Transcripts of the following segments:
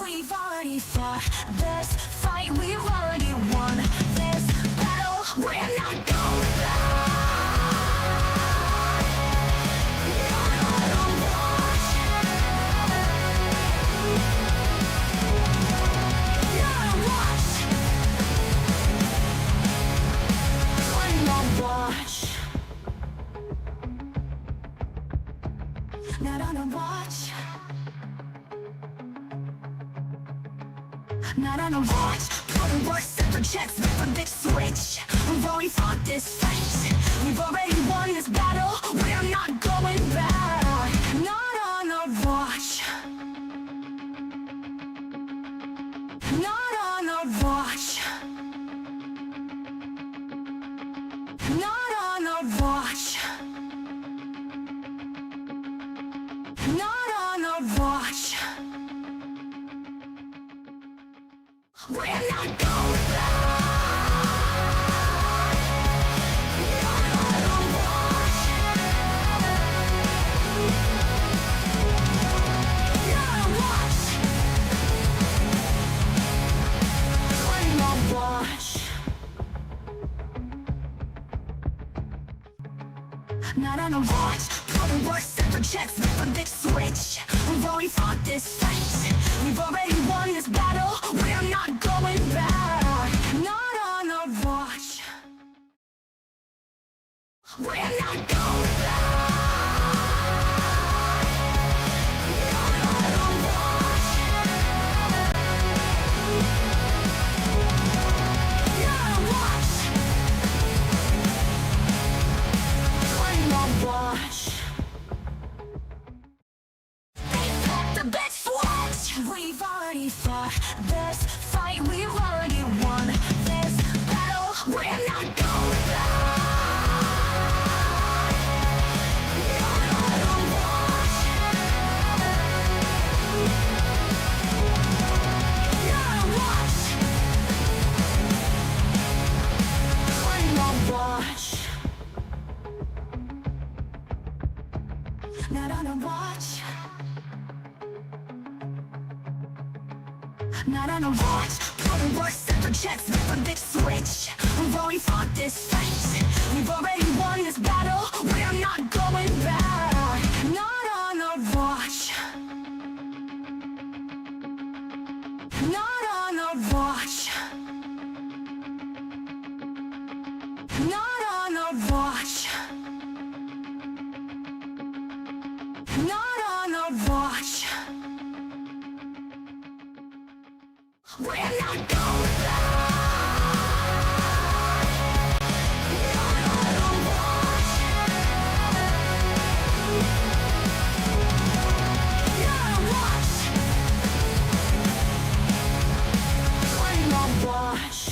We've already fought this fight, we've already won this battle. We're not going back. Not on watch. Not on watch. I'm on watch. Not on a watch. Not on a watch. Put a work, separate checks, make a big switch. We've already fought this fight. We've already won this battle. We're not going back. Not on a watch. Not on a watch. Not on a watch. Not on a watch. We're not going back. Not on a watch. Not on watch. I'm on watch. Not on a watch. Put a work, separate checks, make a big switch. We've already fought this fight. We've already won this battle. We're not going back. Not on a watch. We're not going back. Not on a watch. Not on watch. I'm on watch. The best watch. We've already fought this fight. We've already won this battle. We're not going back. Not on a watch. Not on watch. I'm on watch. Not on a watch. Not on a watch. Put a work, separate checks, make a big switch. We've already fought this fight. We've already won this battle. We're not going back. Not on a watch. Not on a watch. Not on a watch. Not on a watch. We're not going back. Not on a watch. Not on watch. I'm on watch.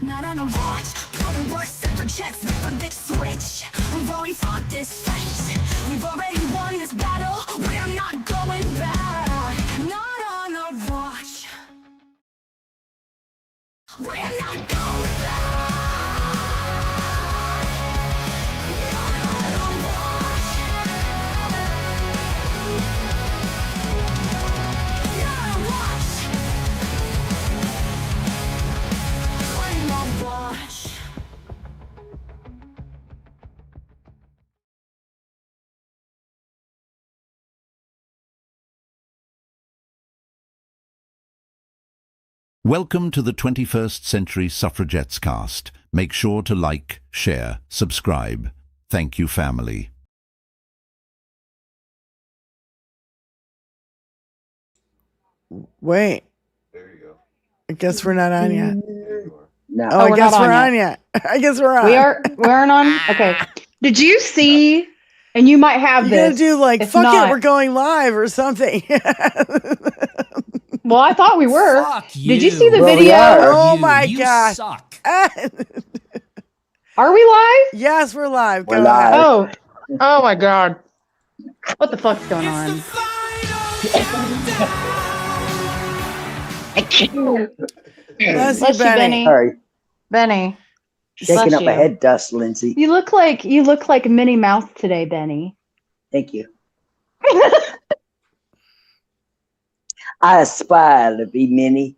Not on a watch. Put a work, separate checks, make a big switch. We've already fought this fight. We've already won this battle. We're not going back. Not on a watch. We're not going back. Not on a watch. Not on watch. I'm on watch. Welcome to the 21st Century Suffragettes cast. Make sure to like, share, subscribe. Thank you, family. Wait, There you go. I guess we're not on yet. There you are. No. Oh, I we're guess not we're on on yet. I guess we're on. We aren't on. Okay. Did you see? And you might have You gotta this. do like, If fuck not, it, we're going live or something. Well, I thought we were. Fuck Did you see the Well, we video? are. Oh You- my you God. suck. Are we live? Yes, we're live. We're Go live. ahead. Oh my God. What the fuck's going on? Bless Bless you, you, Benny. Benny. Sorry, Benny. shaking Bless up my you. head dust, Lindsay. You look like Minnie Mouse today, Benny. Thank you. I aspire to be many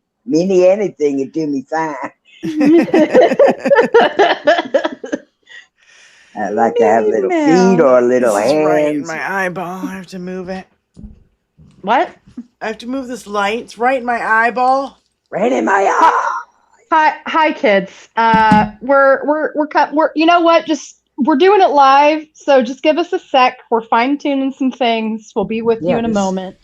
anything would do me fine. I'd like to have little feet or little This is hands. right in my eyeball. I have to move it. What? I have to move this light. It's right in my eyeball. Right in my eye. Hi, kids. We're you know what? We're doing it live, so just give us a sec. We're fine tuning some things. We'll be with you in a moment.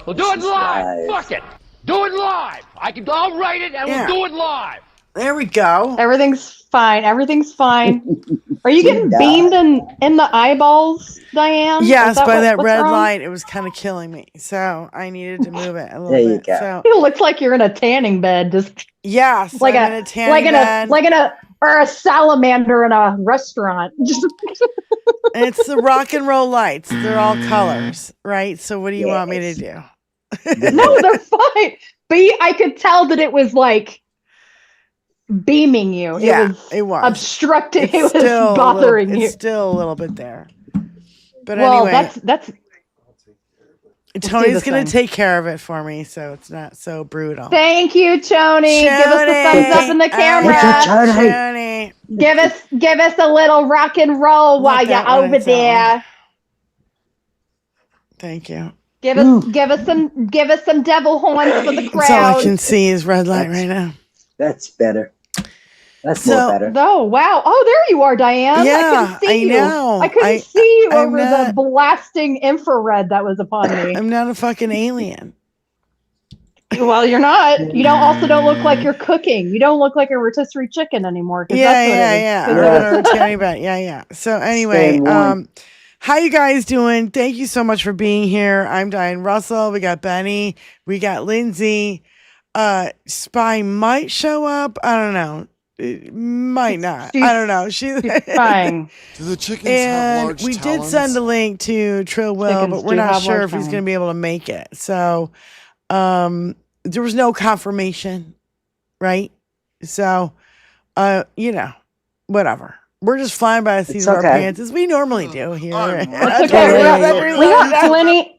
We'll do it live. Fuck it. Do it live. I'll write it and we'll do it live. There we go. Everything's fine. Everything's fine. Are you getting beamed in the eyeballs, Diane? Yes, by that what's red wrong? light. It was kind of killing me. So I needed to move it a little There you bit. go. So It looks like you're in a tanning bed, just yes, like I'm in a tanning bed. or a salamander in a restaurant. Just And it's the rock and roll lights. They're all colors, right? So what do you want me to do? no, they're fine. But I could tell that it was like beaming you. Yeah, it was obstructing. It's It was still bothering you. It's still a little bit there. But Well, anyway, that's Tony's going thing. to take care of it for me, so it's not so brutal. Thank you, Tony. Give us a thumbs up in the camera. Tony. Give us a little rock and roll while that you're one, over it's that there. Thank you. Give us some devil horns for the That's all I crowd. can see is red light right now. That's better. That's So- more better. Oh wow! Oh, there you are, Diane. Yeah, I couldn't see I know. you. I couldn't see you I'm over not- the blasting infrared that was upon me. I'm not a fucking alien. Well, you're not. You don't look like you're cooking. You don't look like a rotisserie chicken anymore. 'Cause that's what it is. Yeah. 'Cause Or a tiny bit. Yeah. So anyway, Staying warm. how you guys doing? Thank you so much for being here. I'm Diane Russell. We got Benny. We got Lindsay. Spy might show up. I don't know. It might not. I don't know. She's fine. Do the chickens have And large we did talons? send a link to Trill Will, Chickens but we're do not have sure large if he's talons. going to be able to make it. So, there was no confirmation, right? So, whatever. We're just flying by the seat of our okay. pants as we normally do here. I'm It's okay. We have plenty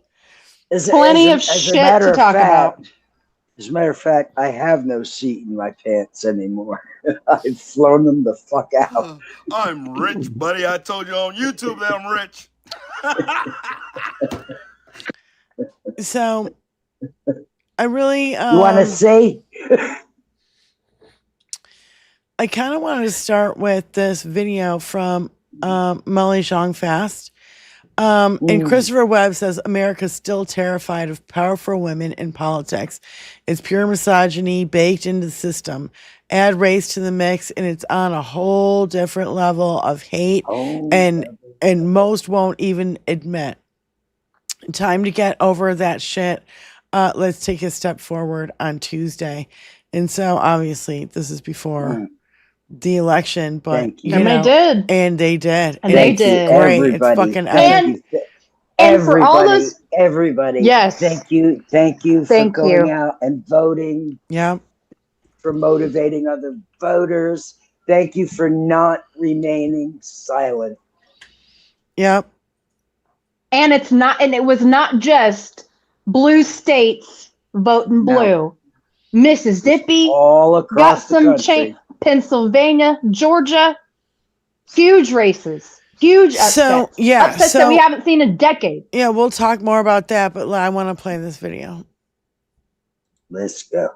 Plenty of as shit a matter to of talk fact, about. As a matter of fact, I have no seat in my pants anymore. I've flown them the fuck out. I'm rich, buddy. I told you on YouTube that I'm rich. So, I really, You want to see? I kind of wanted to start with this video from Molly Jong-Fast. And Christopher Webb says America's still terrified of powerful women in politics. It's pure misogyny baked into the system. Add race to the mix, and it's on a whole different level of hate, and most won't even admit. Time to get over that shit. Let's take a step forward on Tuesday. And so, obviously, this is before the election, but Thank you. you And know, they did. and they did. And they it's did. Great. Everybody. It's fucking Thank epic. you. And for all Everybody, those- everybody. Yes. Thank you for Thank going you. out and voting, Yeah. for motivating other voters. Thank you for not remaining silent. Yep. And it was not just blue states voting blue. No. Mississippi All got across the some country. Pennsylvania, Georgia, huge races, huge upsets. So, yeah, upsets so- that we haven't seen in decades. Yeah, we'll talk more about that, but I want to play this video. Let's go.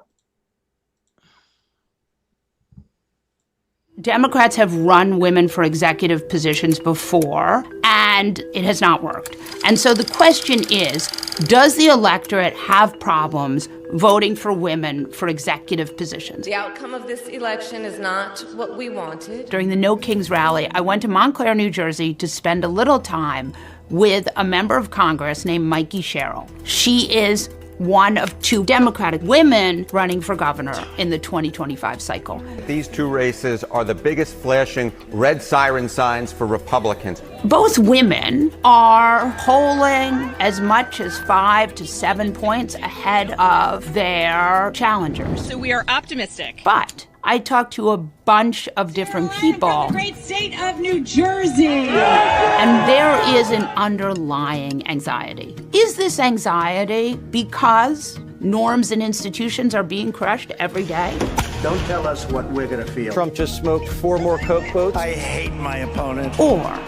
Democrats have run women for executive positions before, and it has not worked. And so the question is, does the electorate have problems voting for women for executive positions? The outcome of this election is not what we wanted. During the No Kings rally, I went to Montclair, New Jersey to spend a little time with a member of Congress named Mikey Sherrill. She is one of two Democratic women running for governor in the 2025 cycle. These two races are the biggest flashing red siren signs for Republicans. Both women are polling as much as 5 to 7 points ahead of their challengers. So we are optimistic. But I talked to a bunch of different people. The great state of New Jersey. And there is an underlying anxiety. Is this anxiety because norms and institutions are being crushed every day? Don't tell us what we're going to feel. Trump just smoked 4 more Coke boats. I hate my opponent. Or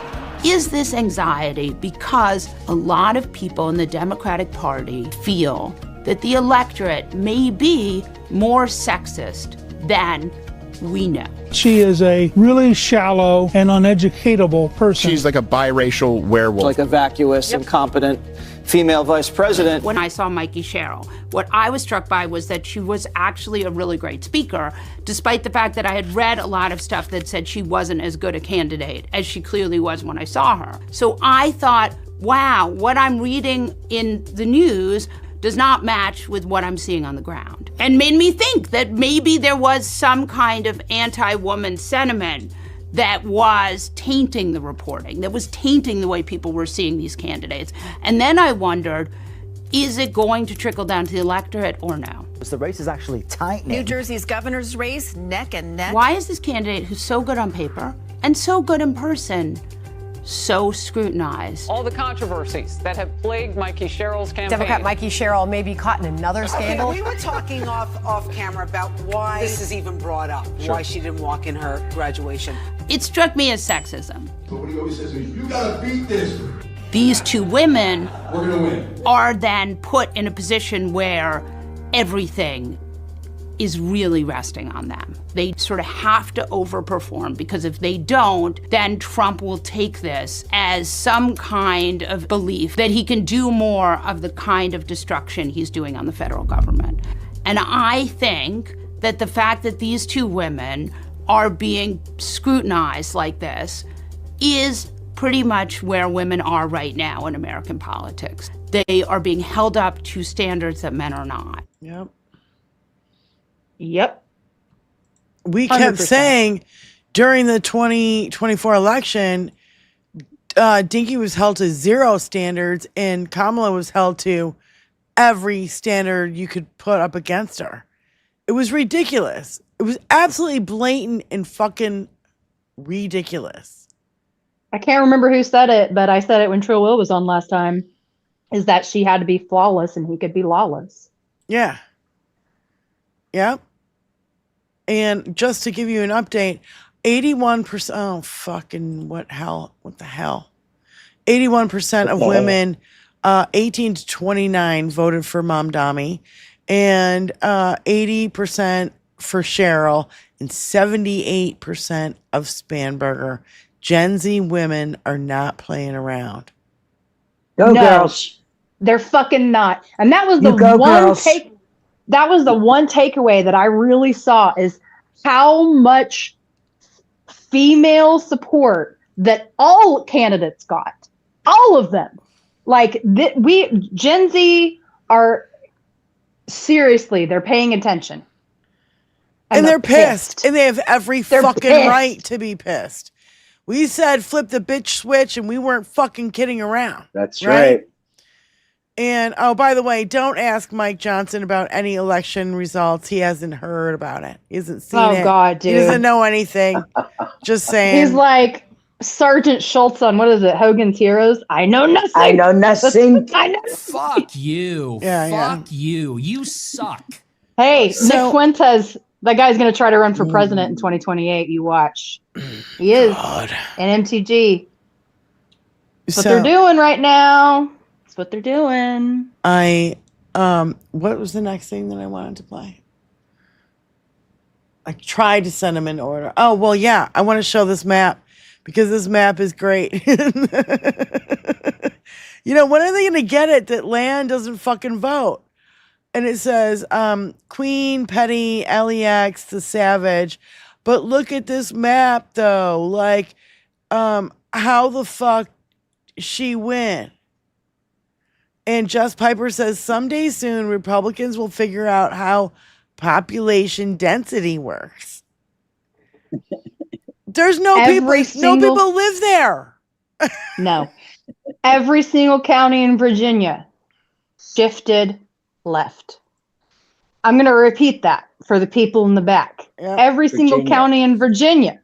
is this anxiety because a lot of people in the Democratic Party feel that the electorate may be more sexist than we know? She is a really shallow and uneducatable person. She's like a biracial werewolf. Like a vacuous, incompetent female vice president. When I saw Mikey Sherrill, what I was struck by was that she was actually a really great speaker, despite the fact that I had read a lot of stuff that said she wasn't as good a candidate as she clearly was when I saw her. So I thought, wow, what I'm reading in the news does not match with what I'm seeing on the ground. And made me think that maybe there was some kind of anti-woman sentiment that was tainting the reporting, that was tainting the way people were seeing these candidates. And then I wondered, is it going to trickle down to the electorate or no? The race is actually tightening. New Jersey's governor's race, neck and neck. Why is this candidate who's so good on paper and so good in person so scrutinized? All the controversies that have plagued Mikey Sherrill's campaign. Democrat Mikey Sherrill may be caught in another scandal. Okay, we were talking off camera about why this is even brought up, why she didn't walk in her graduation. It struck me as sexism. What he always says is, you gotta beat this. These two women We're gonna win. Are then put in a position where everything is really resting on them. They sort of have to overperform, because if they don't, then Trump will take this as some kind of belief that he can do more of the kind of destruction he's doing on the federal government. And I think that the fact that these two women are being scrutinized like this is pretty much where women are right now in American politics. They are being held up to standards that men are not. Yep. Yep. We kept 100%. saying during the 2024 election, Dinky was held to 0 standards and Kamala was held to every standard you could put up against her. It was ridiculous. It was absolutely blatant and fucking ridiculous. I can't remember who said it, but I said it when Trill Will was on last time, is that she had to be flawless and he could be lawless. Yeah. Yep. And just to give you an update, 81%, oh, fucking what the hell? 81% of women 18 to 29 voted for Mamdani, and 80% for Cheryl, and 78% of Spanberger. Gen Z women are not playing around. Go No. girls. They're fucking not. And that was the You go, one girls. that was the one takeaway that I really saw, is how much female support that all candidates got. All of them. Like we Gen Z are seriously, they're paying attention. And they're pissed. And they have every fucking pissed. right to be pissed. We said flip the bitch switch and we weren't fucking kidding around. That's right. And, oh, by the way, don't ask Mike Johnson about any election results. He hasn't heard about it. He hasn't seen it. Oh, God, dude. He doesn't know anything. Just saying. He's like Sergeant Schultz on, what is it, Hogan's Heroes? I know nothing. I know nothing. I know. Fuck you. Fuck you. You suck. Hey, So- Nick Fuentes, that guy's going to try to run for president in 2028. You watch. He is. And MTG. That's what they're doing right now. That's what they're doing. What was the next thing that I wanted to play? I tried to send them in order. Oh, well, yeah. I want to show this map because this map is great. You know, when are they going to get it that land doesn't fucking vote? And it says Queen, Petty, LEX, the Savage. But look at this map, though. Like, how the fuck she win? And Just Piper says, someday soon, Republicans will figure out how population density works. There's no people live there. No. Every single county in Virginia shifted left. I'm going to repeat that for the people in the back. Every single county in Virginia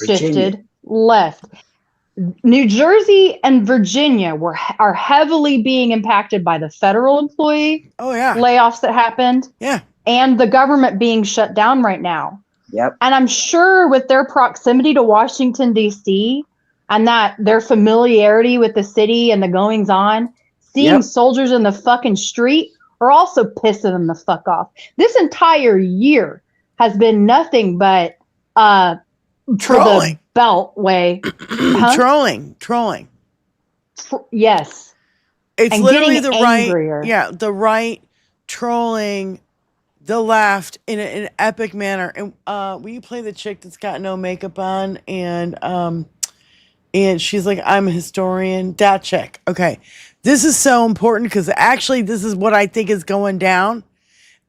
shifted left. New Jersey and Virginia are heavily being impacted by the federal employee layoffs that happened. Yeah. And the government being shut down right now. Yep. And I'm sure with their proximity to Washington, D.C., and that their familiarity with the city and the goings on, seeing soldiers in the fucking street are also pissing them the fuck off. This entire year has been nothing but trolling. The Beltway. Trolling. Yes. It's and literally the angrier. right. Yeah, the right trolling the left in an epic manner. And will you play the chick that's got no makeup on and she's like, I'm a historian. That chick. Okay. This is so important because actually this is what I think is going down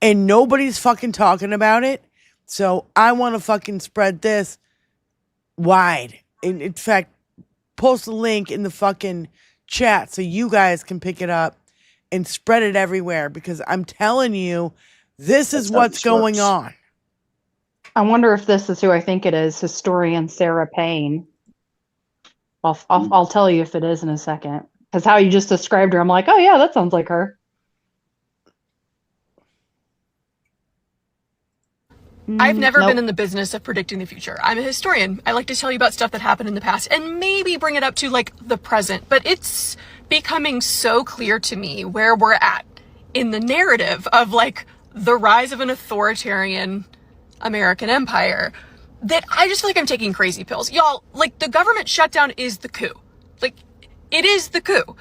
and nobody's fucking talking about it. So I want to fucking spread this wide. And in fact, post a link in the fucking chat so you guys can pick it up and spread it everywhere because I'm telling you, this is what's going on. I wonder if this is who I think it is, historian Sarah Payne. I'll tell you if it is in a second. Because how you just described her, I'm like, oh yeah, that sounds like her. I've never been in the business of predicting the future. I'm a historian. I like to tell you about stuff that happened in the past and maybe bring it up to like the present. But it's becoming so clear to me where we're at in the narrative of like the rise of an authoritarian American empire that I just feel like I'm taking crazy pills. Y'all, like the government shutdown is the coup. Like it is the coup.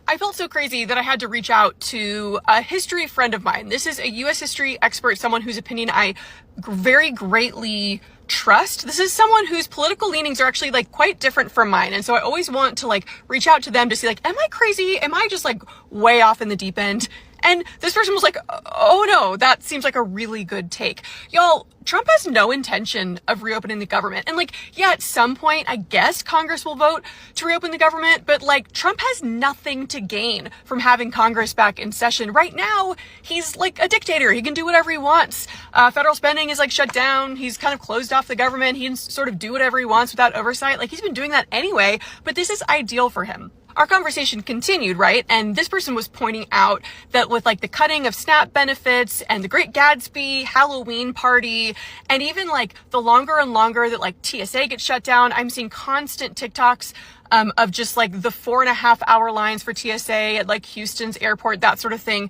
I felt so crazy that I had to reach out to a history friend of mine. This is a U.S. history expert, someone whose opinion I very greatly trust. This is someone whose political leanings are actually like quite different from mine. And so I always want to like reach out to them to see like, am I crazy? Am I just like way off in the deep end? And this person was like, oh no, that seems like a really good take. Y'all, Trump has no intention of reopening the government. And like, yeah, at some point, I guess Congress will vote to reopen the government, but like Trump has nothing to gain from having Congress back in session. Right now, he's like a dictator. He can do whatever he wants. Federal spending is like shut down. He's kind of closed off the government. He can sort of do whatever he wants without oversight. Like he's been doing that anyway, but this is ideal for him. Our conversation continued, right? And this person was pointing out that with like the cutting of SNAP benefits and the Great Gatsby Halloween party, and even like the longer and longer that like TSA gets shut down, I'm seeing constant TikToks of just like the 4.5-hour lines for TSA at like Houston's airport, that sort of thing.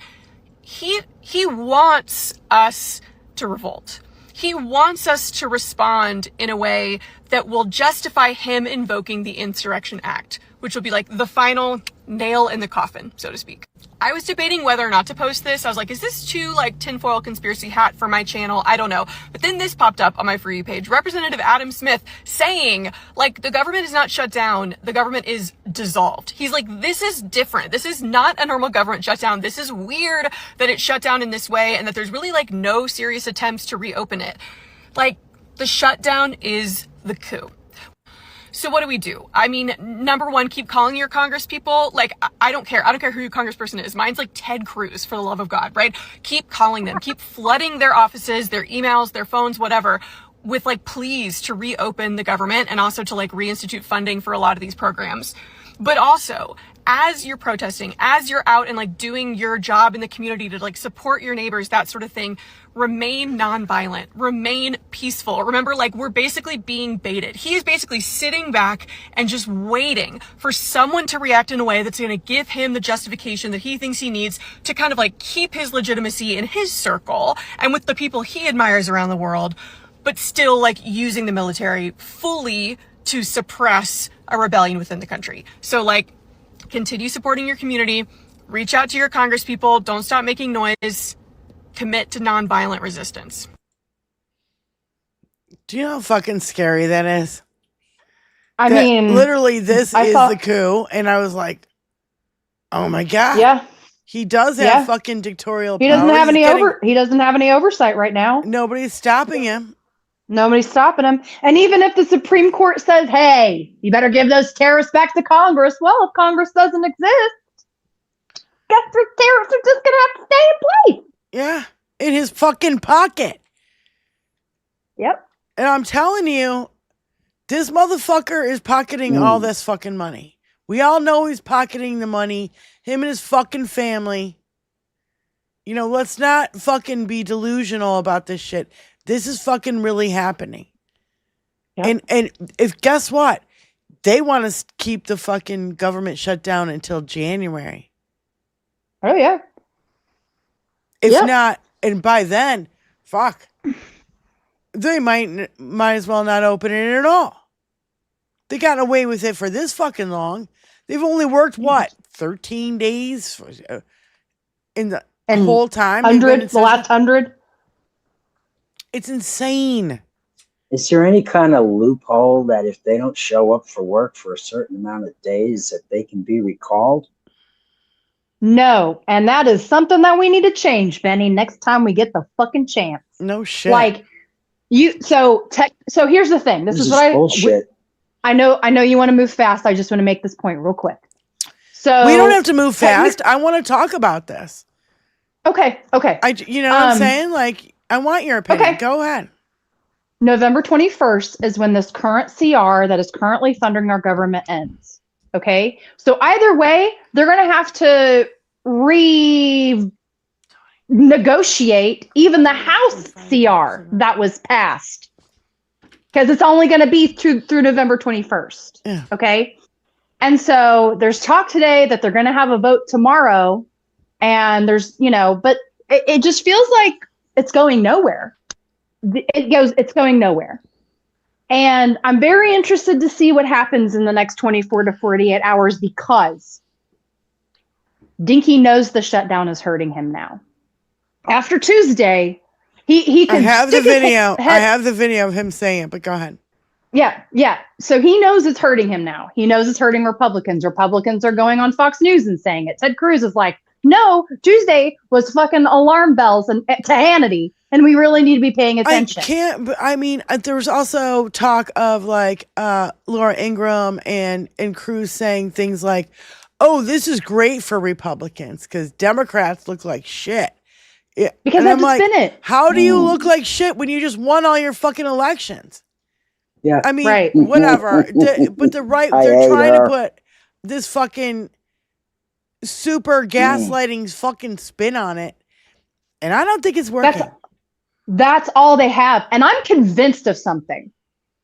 He wants us to revolt. He wants us to respond in a way that will justify him invoking the Insurrection Act, which will be like the final nail in the coffin, so to speak. I was debating whether or not to post this. I was like, is this too like tinfoil conspiracy hat for my channel? I don't know. But then this popped up on my For You page. Representative Adam Smith saying like the government is not shut down. The government is dissolved. He's like, this is different. This is not a normal government shutdown. This is weird that it's shut down in this way and that there's really like no serious attempts to reopen it. Like the shutdown is the coup. So what do we do? I mean, number one, keep calling your Congress people. Like, I don't care. I don't care who your congressperson is. Mine's like Ted Cruz, for the love of God, right? Keep calling them. Keep flooding their offices, their emails, their phones, whatever, with like pleas to reopen the government and also to like reinstitute funding for a lot of these programs. But also, as you're protesting, as you're out and like doing your job in the community to like support your neighbors, that sort of thing, remain nonviolent, remain peaceful. Remember, like we're basically being baited. He is basically sitting back and just waiting for someone to react in a way that's going to give him the justification that he thinks he needs to kind of like keep his legitimacy in his circle and with the people he admires around the world, but still like using the military fully to suppress a rebellion within the country. So like, continue supporting your community, reach out to your Congress people, don't stop making noise, commit to nonviolent resistance. Do you know how fucking scary that is? I mean, literally this is the coup. And I was like, oh my God. Yeah. He does have fucking dictatorial power. He doesn't have any oversight right now. Nobody's stopping him. Nobody's stopping him. And even if the Supreme Court says, hey, you better give those terrorists back to Congress. Well, if Congress doesn't exist, guess the terrorists are just going to have to stay in place. Yeah. In his fucking pocket. Yep. And I'm telling you, this motherfucker is pocketing all this fucking money. We all know he's pocketing the money. Him and his fucking family. You know, let's not fucking be delusional about this shit. This is fucking really happening. Yep. And if, guess what? They want to keep the fucking government shut down until January. Oh, yeah. If not, and by then, fuck. They might as well not open it at all. They got away with it for this fucking long. They've only worked, what, 13 days in the whole time? 100, the last 100? It's insane. Is there any kind of loophole that if they don't show up for work for a certain amount of days that they can be recalled? No, and that is something that we need to change, Benny, next time we get the fucking chance. No shit. Like, so here's the thing. This is what bullshit. I know you want to move fast. I just want to make this point real quick. So we don't have to move fast. I want to talk about this. Okay. You know what I'm saying? Like, I want your opinion. Okay. Go ahead. November 21st is when this current CR that is currently funding our government ends. Okay. So either way, they're going to have to renegotiate even the House CR that was passed. Because it's only going to be through November 21st. Yeah. Okay. And so there's talk today that they're going to have a vote tomorrow. And there's, but it just feels like it's going nowhere. It's going nowhere. And I'm very interested to see what happens in the next 24 to 48 hours because Dinky knows the shutdown is hurting him now. After Tuesday, he can I have the video. I have the video of him saying it, but go ahead. Yeah. So he knows it's hurting him now. He knows it's hurting Republicans. Republicans are going on Fox News and saying it. Ted Cruz is like, no, Tuesday was fucking alarm bells to Hannity, and we really need to be paying attention. There was also talk of like Laura Ingraham and Cruz saying things like, oh, this is great for Republicans because Democrats look like shit. Yeah. Because that's like, been it. How do you look like shit when you just won all your fucking elections? Yeah. I mean, whatever. But they're trying to put this fucking super gaslighting fucking spin on it. And I don't think it's working. That's all they have. And I'm convinced of something.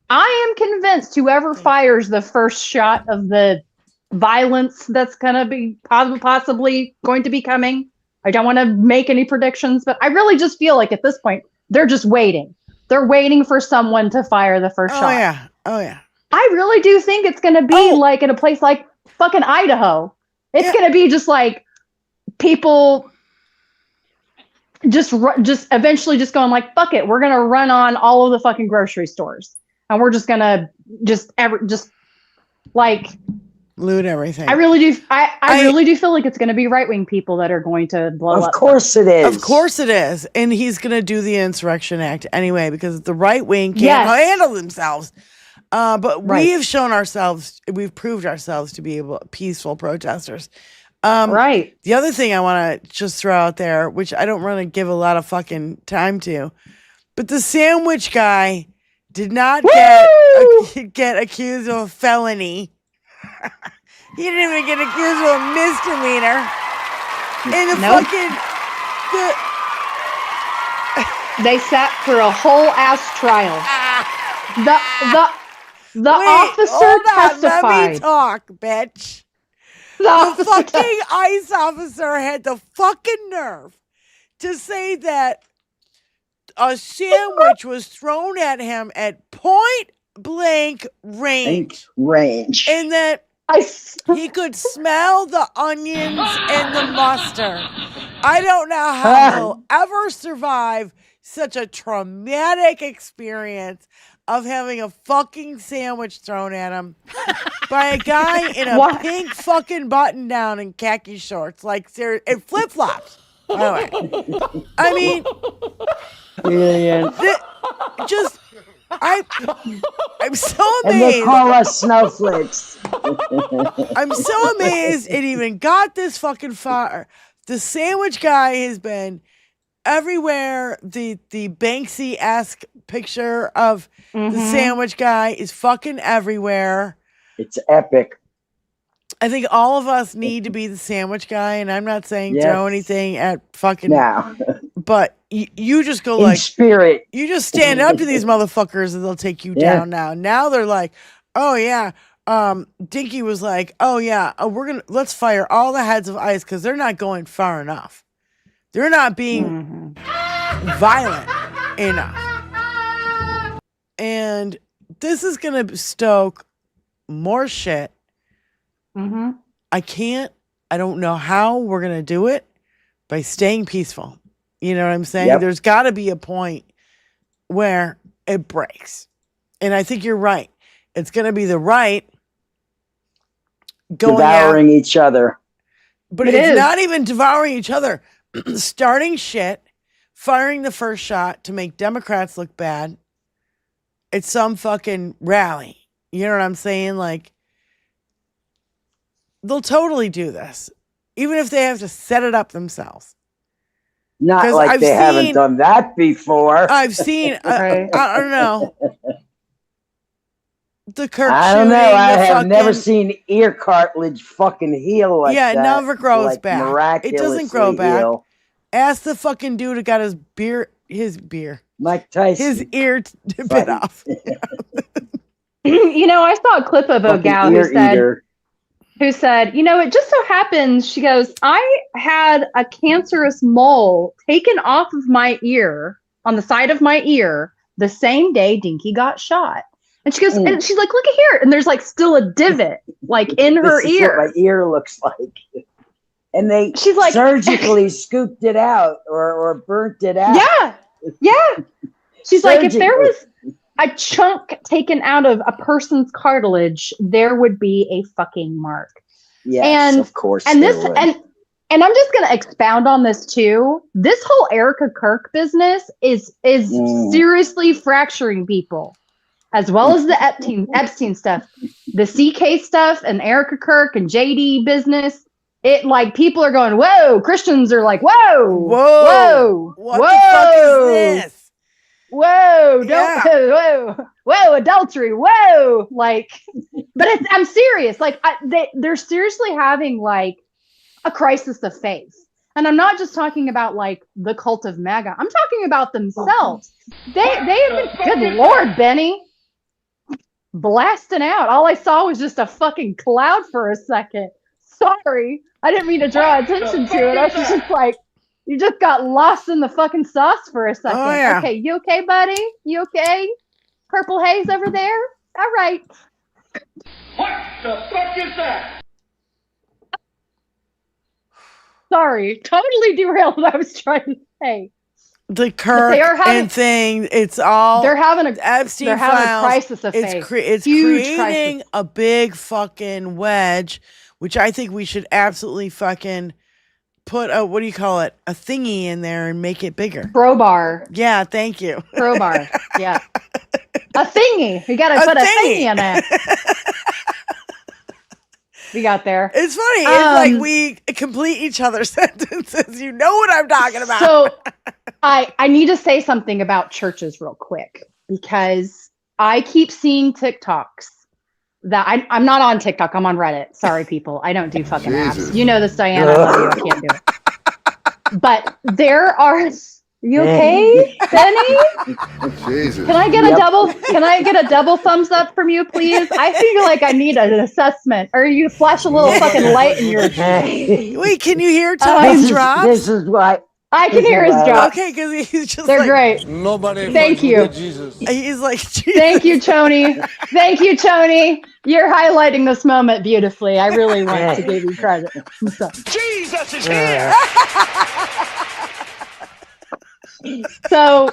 I am convinced whoever fires the first shot of the violence that's going to be possibly going to be coming. I don't want to make any predictions, but I really just feel like at this point, they're just waiting. They're waiting for someone to fire the first shot. Oh, yeah. I really do think it's going to be like in a place like fucking Idaho. It's going to be just like people just eventually just going like, fuck it. We're going to run on all of the fucking grocery stores. And we're just going to just like loot everything. I really do. I really do feel like it's going to be right-wing people that are going to blow up. Of course it is. Of course it is. And he's going to do the Insurrection Act anyway, because the right wing can't handle themselves. But we have we've proved ourselves to be peaceful protesters. Right. The other thing I want to just throw out there, which I don't want to give a lot of fucking time to, but the sandwich guy did not get accused of a felony. He didn't even get accused of a misdemeanor. And they sat for a whole ass trial. The officer testified. Let me talk, bitch. The fucking ICE officer had the fucking nerve to say that a sandwich was thrown at him at point blank range. And that he could smell the onions and the mustard. I don't know how he'll ever survive such a traumatic experience of having a fucking sandwich thrown at him by a guy in a pink fucking button down and khaki shorts, like and flip flops. Anyway, I mean, I'm so amazed. And they call us snowflakes. I'm so amazed it even got this fucking far. The sandwich guy has been everywhere the Banksy-esque picture of the sandwich guy is fucking everywhere. It's epic. I think all of us need to be the sandwich guy, and I'm not saying throw anything at fucking. No. But you just go In spirit. You just stand up to these motherfuckers and they'll take you down now. Now they're like, oh yeah. Dinky was like, oh yeah, let's fire all the heads of ICE because they're not going far enough. They're not being violent enough. And this is going to stoke more shit. I don't know how we're going to do it by staying peaceful. You know what I'm saying? Yep. There's got to be a point where it breaks. And I think you're right. It's going to be the right going devouring each other. But it's not even devouring each other. Starting shit, firing the first shot to make Democrats look bad at some fucking rally. You know what I'm saying? Like, they'll totally do this, even if they have to set it up themselves. Not like they haven't done that before. I've seen, I don't know. The Kirk I don't know. I have never seen ear cartilage fucking heal like that. Yeah, it never grows like back. It miraculously doesn't grow back. heal. Ask the fucking dude who got his beer. Mike Tyson. His ear bit off. You know, I saw a clip of a gal who said, you know, it just so happens, she goes, I had a cancerous mole taken off of my ear, on the side of my ear, the same day Dinky got shot. And she goes, and she's like, look at here. And there's like still a divot, like in her This is ear. what my ear looks like. And she's like surgically scooped it out or burnt it out. Yeah. Yeah. She's like, if there was a chunk taken out of a person's cartilage, there would be a fucking mark. Yes, of course. And and I'm just going to expound on this too. This whole Erica Kirk business is seriously fracturing people, as well as the Epstein stuff, the CK stuff, and Erica Kirk and JD business. It like people are going, whoa. Christians are like, whoa, what the fuck is this? Whoa, whoa, adultery, whoa, like, but I'm serious. Like, they're seriously having like a crisis of faith, and I'm not just talking about like the cult of MAGA. I'm talking about themselves. They have been, good Lord, Benny, blasting out. All I saw was just a fucking cloud for a second. Sorry, I didn't mean to draw attention to it. I was just like, you just got lost in the fucking sauce for a second. Oh, yeah. Okay, you okay, buddy? You okay? Purple haze over there? All right. What the fuck is that? Sorry, totally derailed what I was trying to say. The Kirk thing, it's all they're having a Epstein they're having files. a crisis of faith. It's Huge creating crisis. a big fucking wedge, which I think we should absolutely fucking put a, what do you call it, a thingy in there and make it bigger. Crowbar. Yeah, thank you. Crowbar. Yeah. A thingy. You gotta put a thingy in there. We got there. It's funny. It's like we complete each other's sentences. You know what I'm talking about. So I need to say something about churches real quick, because I keep seeing TikToks that I'm not on TikTok. I'm on Reddit. Sorry, people. I don't do fucking apps. You know this, Diane. I love you. I can't do it. But there are. You okay, Benny? Jesus. Can I get a double thumbs up from you, please? I feel like I need an assessment. Or you flash a little fucking light in your. Wait, can you hear Tony's drops? This is what I can hear his drops. Okay, because he's just they're like, great. Nobody. Thank you. Jesus. He's like, Jesus. Thank you, Tony. Thank you, Tony. You're highlighting this moment beautifully. I really want to give you credit. So. Jesus is here! So,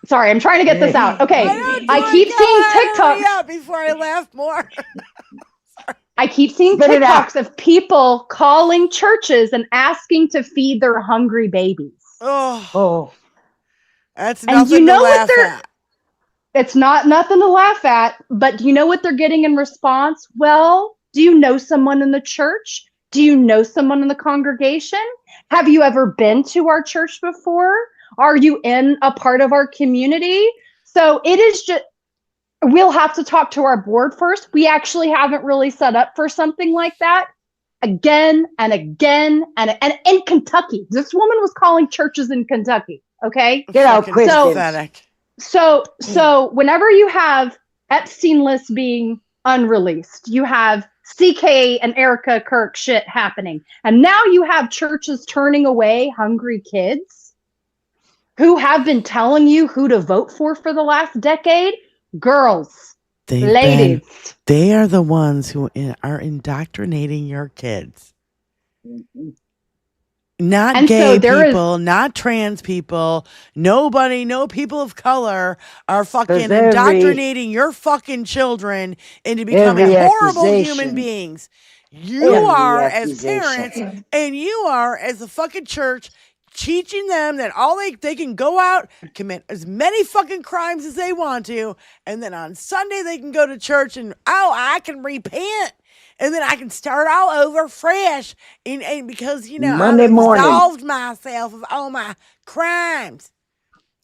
sorry, I'm trying to get this out. Okay, I keep seeing TikToks. Yeah, before I laugh more. I keep seeing TikToks of people calling churches and asking to feed their hungry babies. Oh, that's and nothing you know to laugh what at. It's not nothing to laugh at, but do you know what they're getting in response? Well, do you know someone in the church? Do you know someone in the congregation? Have you ever been to our church before? Are you in a part of our community? So it is just, we'll have to talk to our board first. We actually haven't really set up for something like that. Again and again and in Kentucky. This woman was calling churches in Kentucky. Okay. Get out, Christians. So whenever you have Epstein list being unreleased, you have CK and Erica Kirk shit happening. And now you have churches turning away hungry kids who have been telling you who to vote for the last decade. Girls, ladies. They are the ones who are indoctrinating your kids. Mm-hmm. Not And gay so there people, not trans people, nobody, no people of color are fucking 'Cause every- indoctrinating your fucking children into becoming every horrible accusation- human beings. You every are as accusation. parents and you are as the fucking church teaching them that all they can go out, commit as many fucking crimes as they want to, and then on Sunday they can go to church and, oh, I can repent. And then I can start all over fresh, and because, you know, Monday I've morning. absolved myself of all my crimes.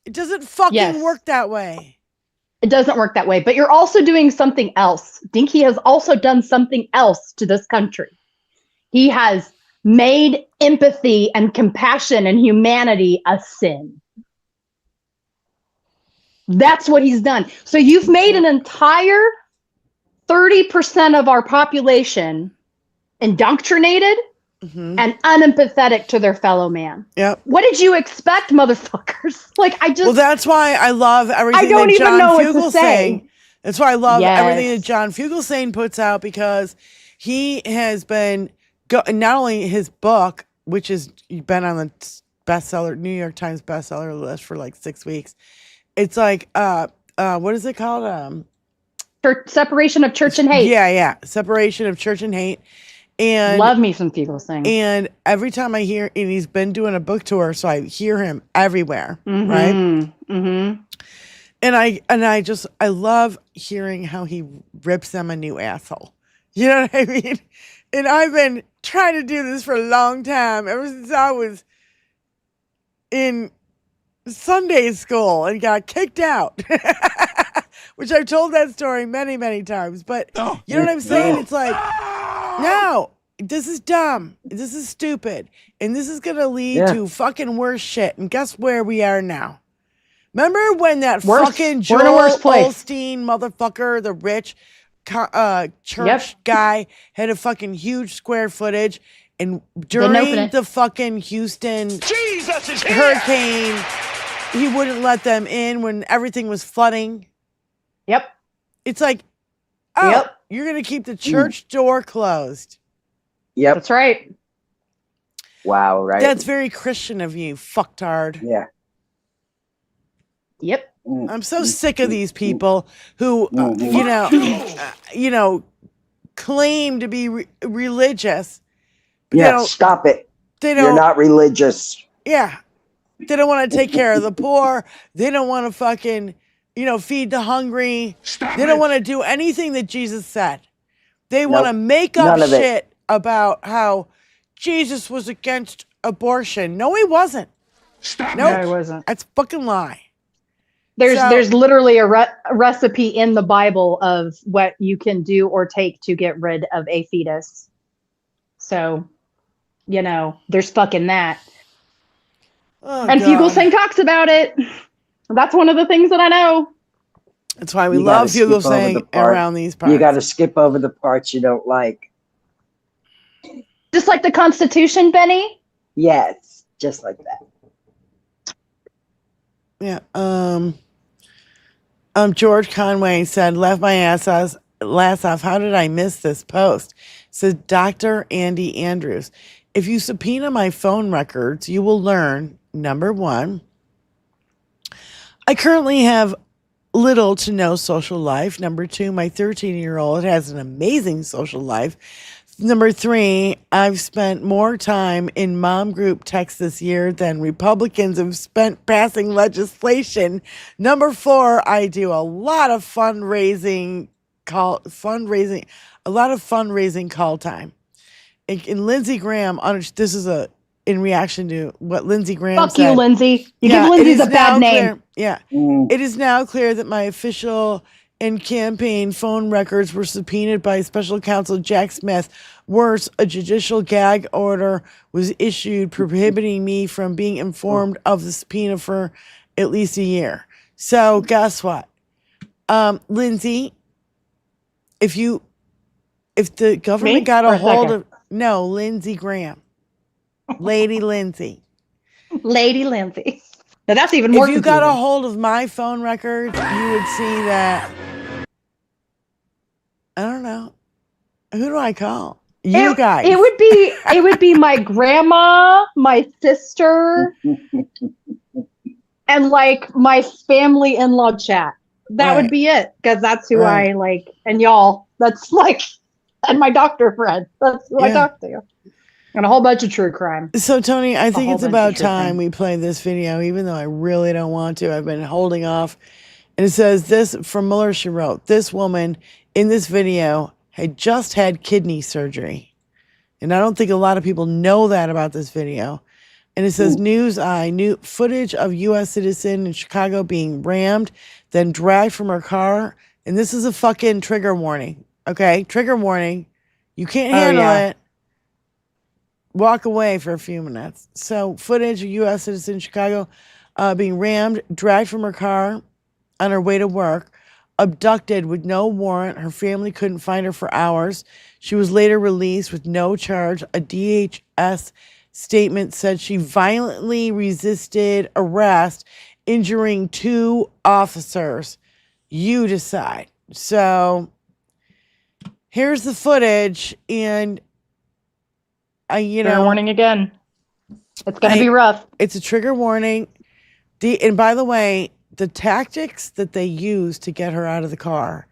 It doesn't fucking work that way. It doesn't work that way. But you're also doing something else. Dinky has also done something else to this country. He has made empathy and compassion and humanity a sin. That's what he's done. So you've made an entire 30% of our population indoctrinated and unempathetic to their fellow man. Yep. What did you expect, motherfuckers? Well, that's why I love everything I don't that even John know what to Fugelsang. say. That's why I love Yes. everything that John Fugelsang puts out, because he has been not only his book, which has been on the bestseller, New York Times bestseller list for like 6 weeks. It's like what is it called? Separation of Church and Hate. Yeah. Separation of Church and Hate. And love me some Fugelsang. And every time I hear, and he's been doing a book tour, so I hear him everywhere, right? Mm-hmm. And I love hearing how he rips them a new asshole. You know what I mean? And I've been trying to do this for a long time, ever since I was in Sunday school and got kicked out. Which I've told that story many, many times. But you know what I'm saying? It's like, no, this is dumb. This is stupid. And this is going to lead to fucking worse shit. And guess where we are now? Remember when that fucking Joel Osteen motherfucker, the rich church guy, had a fucking huge square footage, and during the fucking Houston hurricane, he wouldn't let them in when everything was flooding. Yep. It's like, you're going to keep the church door closed. Yep. That's right. Wow, right? That's very Christian of you, fucktard. Yeah. Yep. I'm so sick of these people who, claim to be religious. Yeah, stop it. You're not religious. Yeah. They don't want to take care of the poor. They don't want to fucking, feed the hungry. They don't want to do anything that Jesus said. They want to make up shit about how Jesus was against abortion. No, he wasn't. No, he wasn't. That's fucking lie. There's literally a recipe in the Bible of what you can do or take to get rid of a fetus. So, there's fucking that. Oh, and Fugelsang talks about it. That's one of the things that I know. That's why we love Fugelsang around these parts. You got to skip over the parts you don't like. Just like the Constitution, Benny? Yes, just like that. Yeah. George Conway said, "Left my ass off. How did I miss this post?" Said Dr. Andy Andrews. If you subpoena my phone records, you will learn, number one, I currently have little to no social life. Number two, my 13-year-old has an amazing social life. Number three, I've spent more time in mom group texts this year than Republicans have spent passing legislation. Number four, I do a lot of fundraising call time. And Lindsey Graham, this is in reaction to what Lindsey Graham Fuck said. you, Lindsey. You give Lindsey's a bad name. It is now clear that my official and campaign phone records were subpoenaed by special counsel Jack Smith. Worse, a judicial gag order was issued prohibiting me from being informed of the subpoena for at least a year. So guess what? Lindsey, if the government got a hold of Lindsey Graham. Lady Lindsay. Lady Lindsay. Now that's even more If you got a hold of my phone records, you would see that. I don't know. Who do I call? You guys. It would be my grandma, my sister, and like my family in-law chat. That would be it. Because that's who I like. And y'all, that's like, and my doctor friend. That's who I talk to. And a whole bunch of true crime. So, Tony, I think it's about time we play this video, even though I really don't want to. I've been holding off. And it says this from Mueller, she wrote, this woman in this video had just had kidney surgery. And I don't think a lot of people know that about this video. And it says, new footage of U.S. citizen in Chicago being rammed, then dragged from her car. And this is a fucking trigger warning. Okay? Trigger warning. You can't handle it. Walk away for a few minutes. So footage of U.S. citizen in Chicago being rammed, dragged from her car on her way to work, abducted with no warrant. Her family couldn't find her for hours. She was later released with no charge. A DHS statement said she violently resisted arrest, injuring 2 officers. You decide. So here's the footage, and trigger warning again. It's going to be rough. It's a trigger warning. And by the way, the tactics that they used to get her out of the car,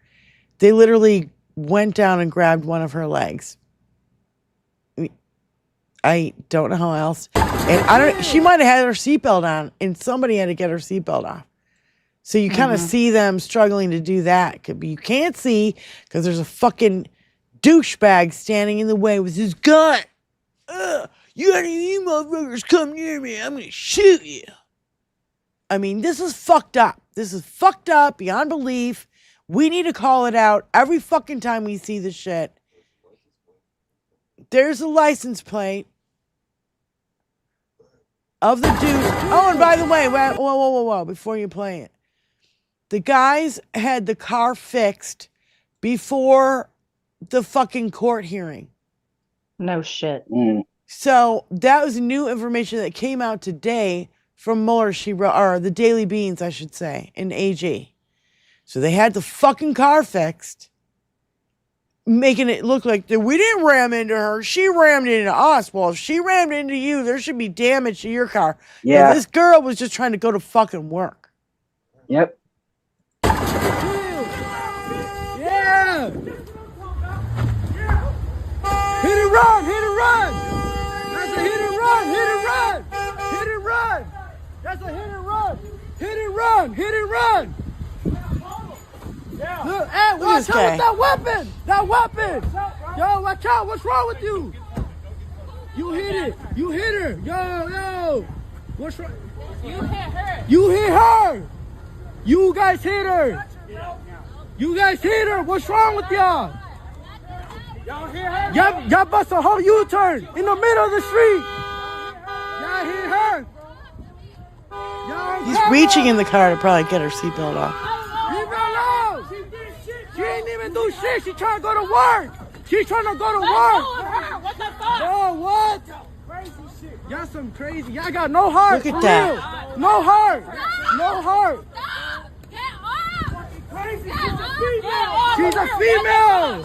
they literally went down and grabbed one of her legs. I don't know how else. And she might have had her seatbelt on, and somebody had to get her seatbelt off. So you kind of see them struggling to do that. You can't see because there's a fucking douchebag standing in the way with his gun. You any of you motherfuckers come near me, I'm gonna shoot you. I mean, this is fucked up. This is fucked up beyond belief. We need to call it out every fucking time we see this shit. There's a license plate of the dude. Oh, and by the way, whoa, before you play it. The guys had the car fixed before the fucking court hearing. No shit. So that was new information that came out today from Mueller, or the Daily Beans, I should say, in AG. So they had the fucking car fixed, making it look like we didn't ram into her. She rammed into us. Well, if she rammed into you, there should be damage to your car. Yeah. Now, this girl was just trying to go to fucking work. Yep. Yeah. Hit and run, hit and run. That's a hit and run, hit and run. Hit and run. That's a hit and run. Hit and run, hit and run. Look, hey, watch out with that weapon. That weapon. Yo, watch out. What's wrong with you? You hit it. You hit her. Yo. What's wrong? You hit her. You hit her. You guys hit her. You guys hit her. What's wrong with y'all? Y'all bust a whole U-turn in the middle of the street. Y'all hit her. He's reaching in the car to probably get her seatbelt off. Leave her alone. She ain't even do shit. She trying to go to work. She's trying to go to work. What the fuck? Oh, what? Crazy shit. Y'all some crazy. Y'all got no heart. Look at that. Real. No heart. No heart. She's a female.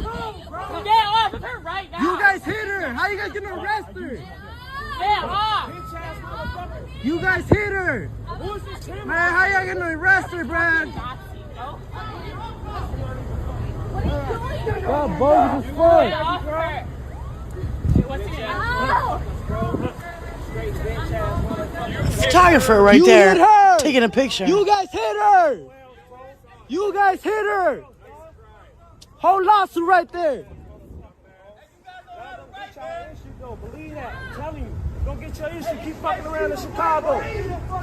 Get off of her right now. You guys hit her. How you guys gonna arrest her? Get off. You guys hit her. Man, how y'all gonna arrest her, Brad? Oh, bogus as fuck. Photographer right You there hit her. taking a picture. You guys hit her. You guys hit her. Whole lawsuit right there. though. Believe that. I'm telling you. Don't get your issue. Keep fucking around in Chicago.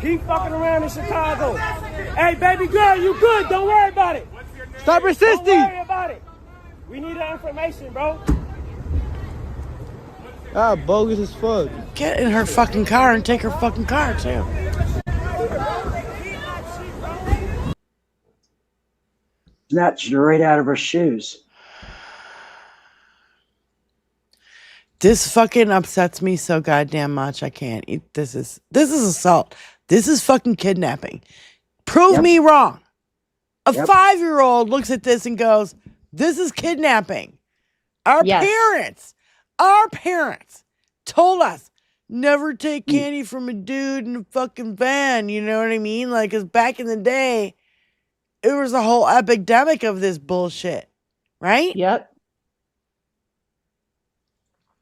Keep fucking around in Chicago. Hey, baby girl, you good. Don't worry about it. Stop resisting. Don't worry about it. We need that information, bro. Ah, bogus as fuck. Get in her fucking car and take her fucking car, too. Snatched her right out of her shoes. This fucking upsets me so goddamn much. I can't eat. This is assault. This is fucking kidnapping. Prove me wrong. A 5-year-old looks at this and goes, this is kidnapping. Our parents told us never take candy from a dude in a fucking van. You know what I mean? Like, 'cause back in the day, it was a whole epidemic of this bullshit. Right? Yep.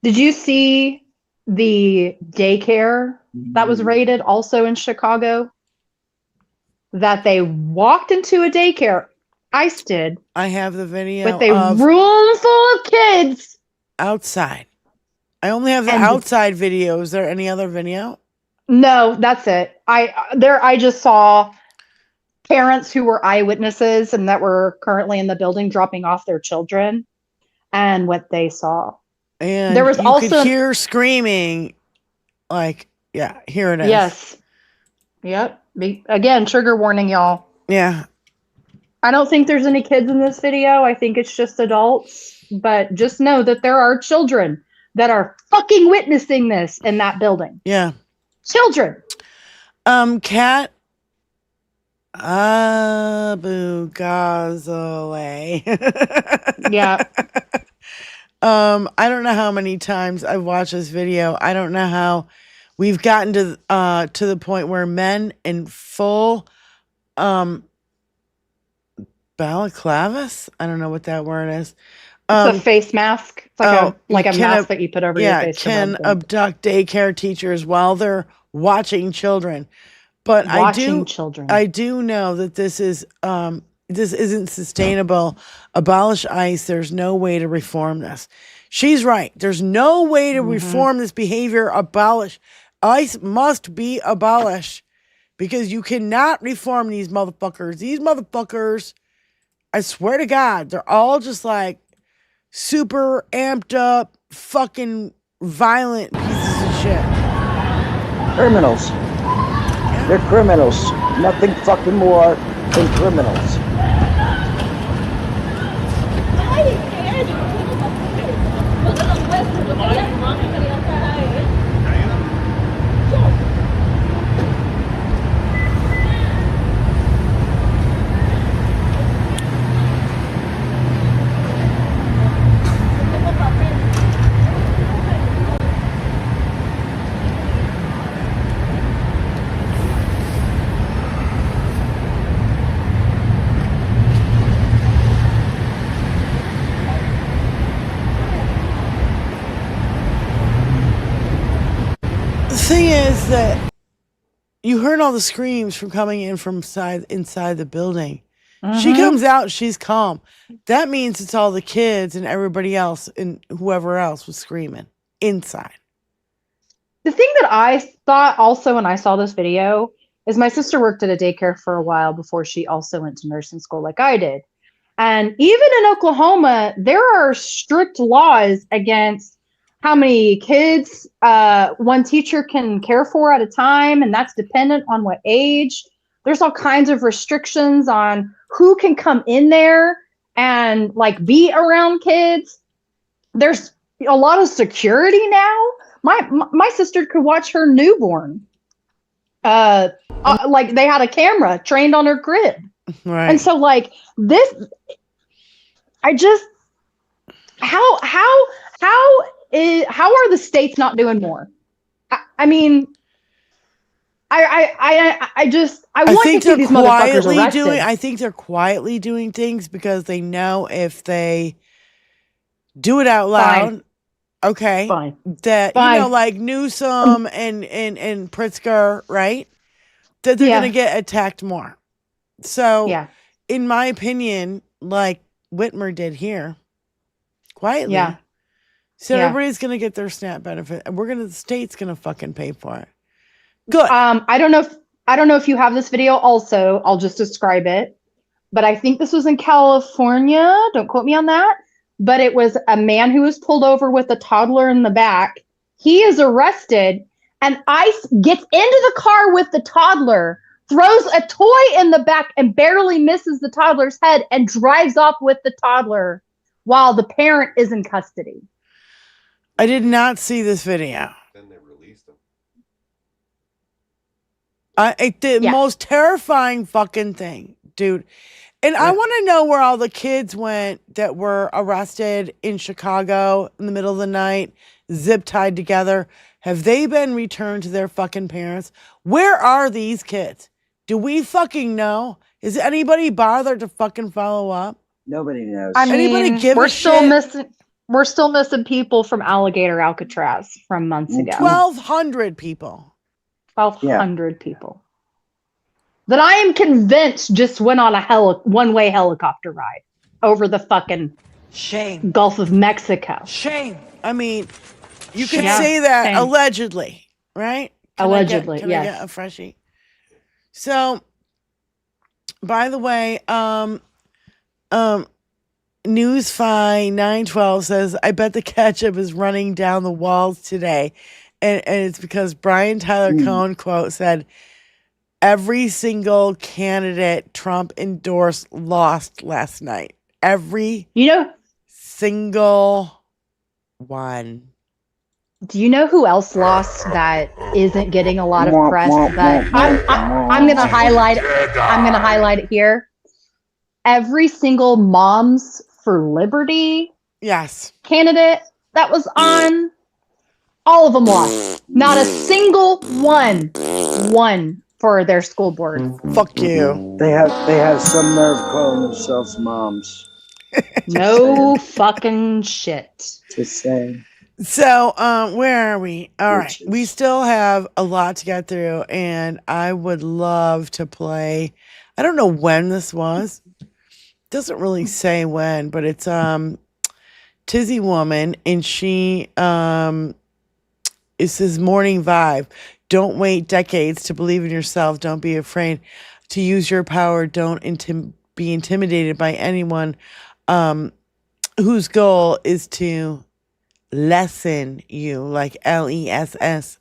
Did you see the daycare that was raided also in Chicago? That they walked into a daycare. ICE did. I have the video with a room full of kids. Outside. I only have the outside video. Is there any other video? No, that's it. I just saw parents who were eyewitnesses and that were currently in the building dropping off their children and what they saw. And there was you also could hear screaming, like, yeah, here it is. Yes. Yep. Again, trigger warning, y'all. Yeah. I don't think there's any kids in this video. I think it's just adults. But just know that there are children that are fucking witnessing this in that building. Yeah. Children. Cat Abu Ghazaleh. Yeah. I don't know how many times I've watched this video. I don't know how we've gotten to the point where men in full balaclavas. I don't know what that word is. It's a face mask. It's like a mask that you put over your face. Can abduct daycare teachers while they're watching children. But I do know that this isn't sustainable. Abolish ICE. There's no way to reform this. She's right. There's no way to reform this behavior. Abolish. ICE must be abolished because you cannot reform these motherfuckers. These motherfuckers, I swear to God, they're all just like super amped up, fucking violent pieces of shit. Criminals. They're criminals. Nothing fucking more than criminals. The thing is that you heard all the screams from coming in from inside the building. She comes out, she's calm. That means it's all the kids and everybody else and whoever else was screaming inside. The thing that I thought also when I saw this video is my sister worked at a daycare for a while before she also went to nursing school like I did. And even in Oklahoma, there are strict laws against how many kids one teacher can care for at a time, and that's dependent on what age. There's all kinds of restrictions on who can come in there and like be around kids. There's a lot of security now. My sister could watch her newborn. Like they had a camera trained on her crib. Right. And so like this, I just, how are the states not doing more? I mean, I want to see these motherfuckers arrested. I think they're quietly doing things because they know if they do it out loud, okay, that you know, like Newsom and Pritzker, right? That they're gonna get attacked more. So, in my opinion, like Whitmer did here, quietly. Yeah. So everybody's gonna get their SNAP benefit, and the state's gonna fucking pay for it. Good. I don't know if you have this video also. I'll just describe it. But I think this was in California. Don't quote me on that. But it was a man who was pulled over with a toddler in the back. He is arrested, and ICE gets into the car with the toddler, throws a toy in the back and barely misses the toddler's head and drives off with the toddler while the parent is in custody. I did not see this video. Then they released him. The most terrifying fucking thing, dude. And I want to know where all the kids went that were arrested in Chicago in the middle of the night, zip tied together. Have they been returned to their fucking parents? Where are these kids? Do we fucking know? Is anybody bothered to fucking follow up? Nobody knows. I mean, Anybody give we're a still shit? missing. We're still missing people from Alligator Alcatraz from months ago. 1,200 people. 1,200 people that I am convinced just went on a one-way helicopter ride over the fucking Gulf of Mexico. Shame. I mean, you can Yeah, say that same. allegedly, right? Allegedly, can I yes. get a freshie? So, by the way, Newsfi 912 says, I bet the ketchup is running down the walls today. And it's because Brian Tyler Cohen, quote, said, every single candidate Trump endorsed lost last night. Every single one. Do you know who else lost that isn't getting a lot of press? But I'm going to highlight. I'm going to highlight it here. Every single Moms for Liberty candidate that was on, all of them lost. Not a single one won for their school board. Fuck you. They have some nerve calling themselves moms. No fucking shit. Just saying. So, where are we? All right. We still have a lot to get through, and I would love to play. I don't know when this was. Doesn't really say when, but it's Tizzy Woman, and she it says Morning Vibe. Don't wait decades to believe in yourself. Don't be afraid to use your power. Don't be intimidated by anyone whose goal is to lessen you, like LESSEN.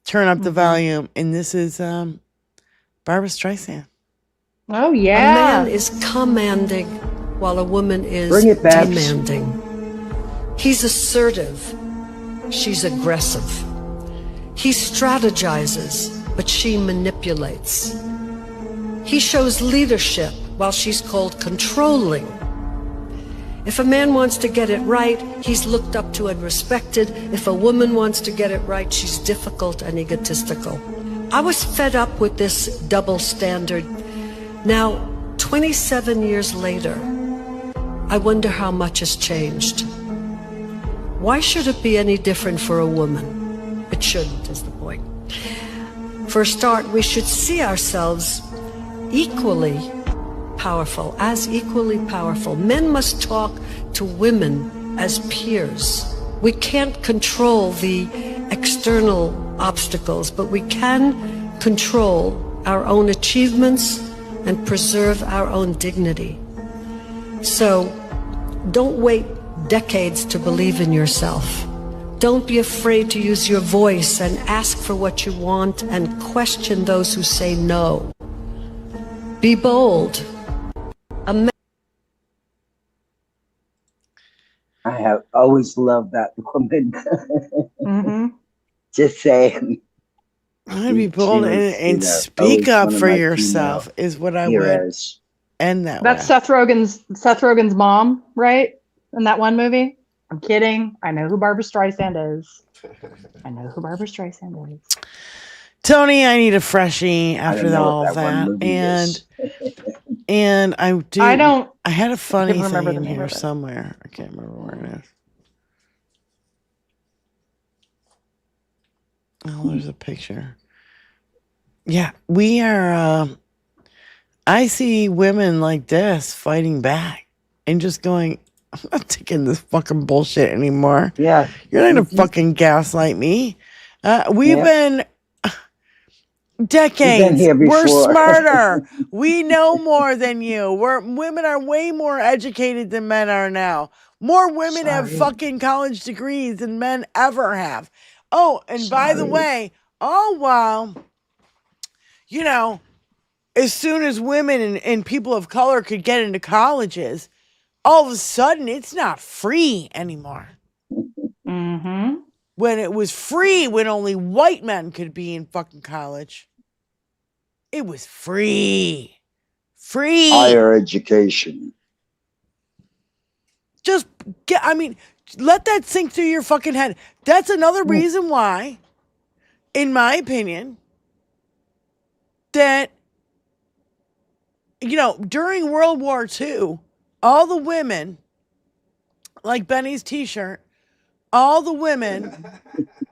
Turn up the volume. And this is Barbra Streisand. Oh, yeah. A man is commanding while a woman is Bring it back. demanding. He's assertive. She's aggressive. He strategizes, but she manipulates. He shows leadership while she's called controlling. If a man wants to get it right, he's looked up to and respected. If a woman wants to get it right, she's difficult and egotistical. I was fed up with this double standard. Now, 27 years later, I wonder how much has changed. Why should it be any different for a woman? It shouldn't, is the point. For a start, we should see ourselves equally powerful, as equally powerful. Men must talk to women as peers. We can't control the external obstacles, but we can control our own achievements and preserve our own dignity. So don't wait decades to believe in yourself. Don't be afraid to use your voice and ask for what you want and question those who say no. Be bold. I have always loved that woman. Just saying. I'd be bold and speak up for yourself is what I would end that That's Seth Rogen's mom, right? In that one movie? I'm kidding. I know who Barbra Streisand is. I know who Barbra Streisand is. Tony, I need a freshie after all that. And I do. I had a funny thing in here somewhere. I can't remember where it is. Oh, there's a picture. Yeah, we are. I see women like this fighting back and just going, I'm not taking this fucking bullshit anymore. Yeah. You're not gonna fucking gaslight me. We've been decades. We've been here We're before. smarter. We know more than you. Women are way more educated than men are now. More women have fucking college degrees than men ever have. Oh, and by the way, all while, you know, as soon as women and people of color could get into colleges, all of a sudden it's not free anymore. Mm-hmm. When it was free, when only white men could be in fucking college, it was free. Free. Higher education. Just let that sink through your fucking head. That's another reason why, in my opinion, that, you know, during World War II, all the women, like Benny's t-shirt, all the women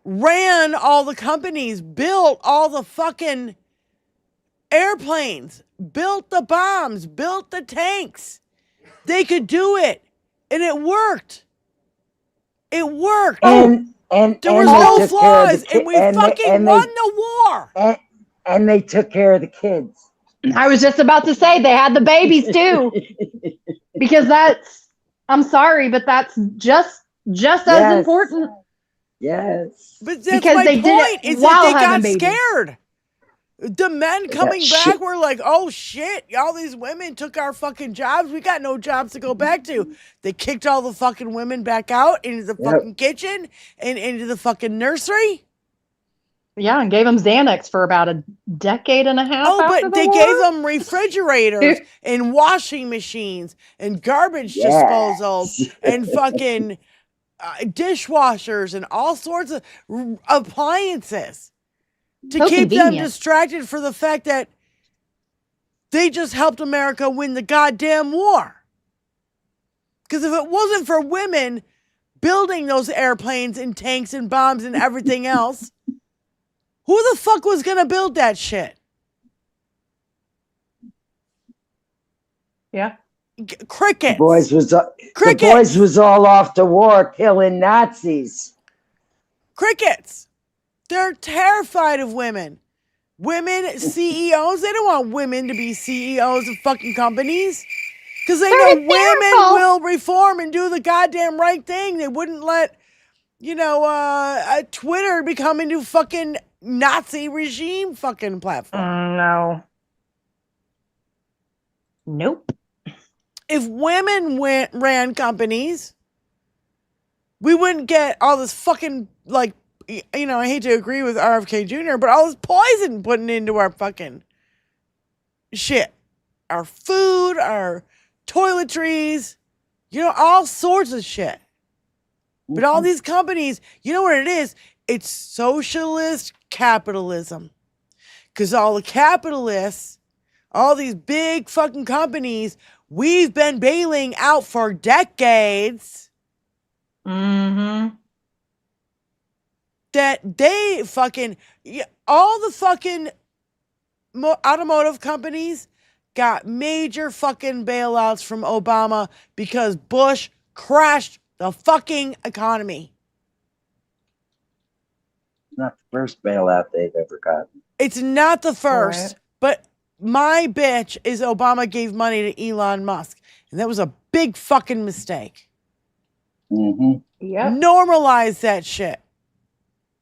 ran all the companies, built all the fucking airplanes, built the bombs, built the tanks. They could do it. And it worked. It worked. And there was no flaws. And we fucking won the war. And they took care of the kids. I was just about to say they had the babies too. Because I'm sorry, but that's just as important. Yes. But that's my point, is that they got scared. The men coming back were like, oh shit, all these women took our fucking jobs. We got no jobs to go back to. They kicked all the fucking women back out into the fucking kitchen and into the fucking nursery. Yeah, and gave them Xanax for about a decade and a half. Oh, after but they gave them refrigerators and washing machines and garbage disposals and fucking dishwashers and all sorts of appliances. To keep them distracted for the fact that they just helped America win the goddamn war. Because if it wasn't for women building those airplanes and tanks and bombs and everything else, who the fuck was going to build that shit? Yeah. Crickets. The boys was all off the war killing Nazis. Crickets. They're terrified of women. Women CEOs, they don't want women to be CEOs of fucking companies. Because they know women will reform and do the goddamn right thing. They wouldn't let, you know, Twitter become into fucking Nazi regime fucking platform. No. Nope. If women ran companies, we wouldn't get all this fucking, like, you know, I hate to agree with RFK Jr., but all this poison putting into our fucking shit. Our food, our toiletries, you know, all sorts of shit. But all these companies, you know what it is? It's socialist capitalism. Because all the capitalists, all these big fucking companies, we've been bailing out for decades. Mm-hmm. That they fucking, all the fucking automotive companies got major fucking bailouts from Obama because Bush crashed the fucking economy. Not the first bailout they've ever gotten. It's not the first, but my bitch is Obama gave money to Elon Musk. And that was a big fucking mistake. Mm-hmm. Yeah. Normalize that shit.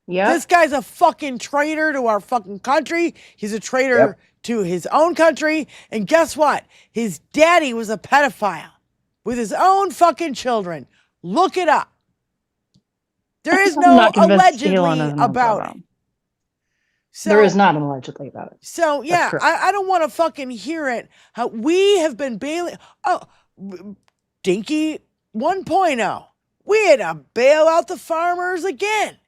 Yeah. This guy's a fucking traitor to our fucking country. He's a traitor to his own country. And guess what? His daddy was a pedophile with his own fucking children. Look it up. There is no allegedly about it. So, there is not an allegedly about it. So, yeah, I don't want to fucking hear it. How we have been bailing. Oh, Dinky 1.0. We had to bail out the farmers again.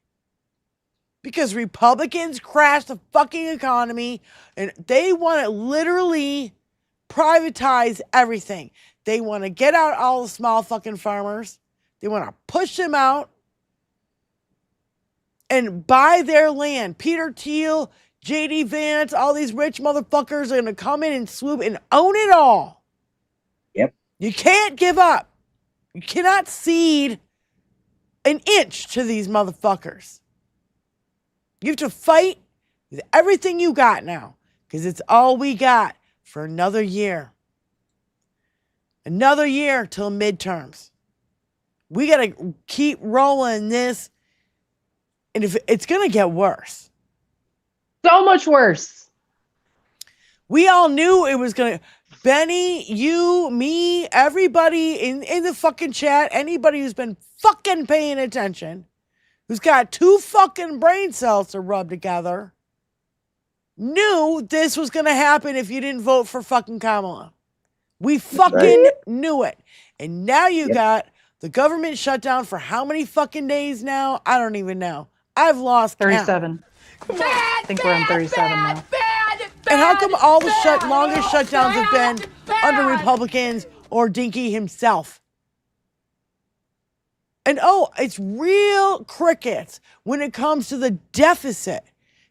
Because Republicans crashed the fucking economy and they want to literally privatize everything. They want to get out all the small fucking farmers. They want to push them out and buy their land. Peter Thiel, J.D. Vance, all these rich motherfuckers are going to come in and swoop and own it all. Yep. You can't give up. You cannot cede an inch to these motherfuckers. You have to fight with everything you got now, because it's all we got for another year. Another year till midterms. We got to keep rolling this. And if it's going to get worse. So much worse. We all knew it was going to. Benny, you, me, everybody in the fucking chat, anybody who's been fucking paying attention, who's got 2 fucking brain cells to rub together, knew this was going to happen if you didn't vote for fucking Kamala. We fucking knew it. And now you got the government shut down for how many fucking days now? I don't even know. I've lost 37. I think we're on 37 now. And how come all the longest shutdowns have been under Republicans or Dinky himself? And it's real crickets when it comes to the deficit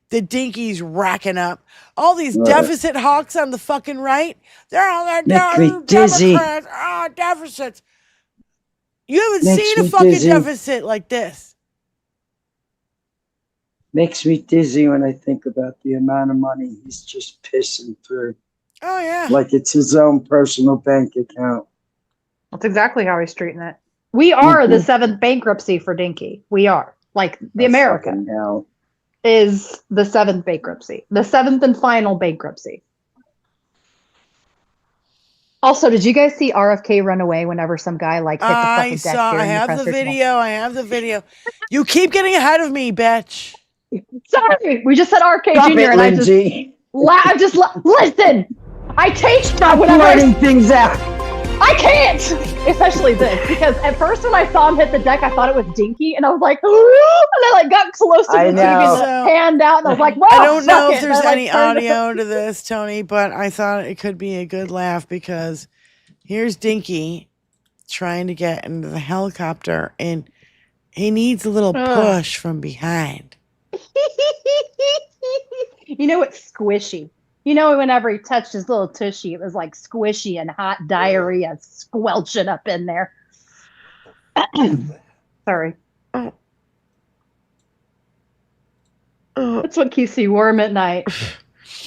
that Dinky's racking up. All these deficit hawks on the fucking right, they're all their dizzy. Democrats. Deficits. You haven't seen a fucking deficit like this. Makes me dizzy when I think about the amount of money he's just pissing through. Oh, yeah. Like it's his own personal bank account. That's exactly how he's treating it. We are the 7th bankruptcy for Dinky. We are. Like, the America is the 7th bankruptcy. The 7th and final bankruptcy. Also, did you guys see RFK run away whenever some guy, like, hit the fucking deck? I have the video. I have the video. You keep getting ahead of me, bitch. Sorry, we just said RK Jr. and Lindsay. Listen. I take Stop writing things out. I can't, especially this, because at first when I saw him hit the deck, I thought it was Dinky, and I was like, and I like got close to the TV and hand out, and I was like, well, I don't know if there's any audio to this, Tony, but I thought it could be a good laugh because here's Dinky trying to get into the helicopter, and he needs a little push from behind. You know, it's squishy. You know, whenever he touched his little tushy, it was like squishy and hot diarrhea squelching up in there. Sorry. That's what keeps you warm at night.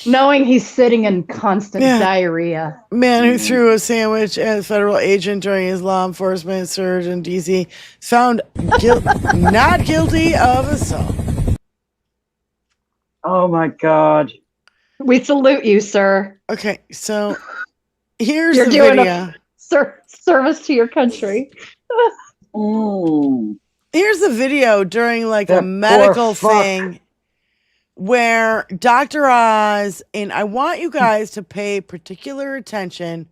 Knowing he's sitting in constant diarrhea. Man who threw a sandwich at a federal agent during his law enforcement surge in D.C. found not guilty of assault. Oh, my God. We salute you, sir. Okay, so here's You're the doing video. Service to your country. Here's the video during like a medical thing where Dr. Oz, and I want you guys to pay particular attention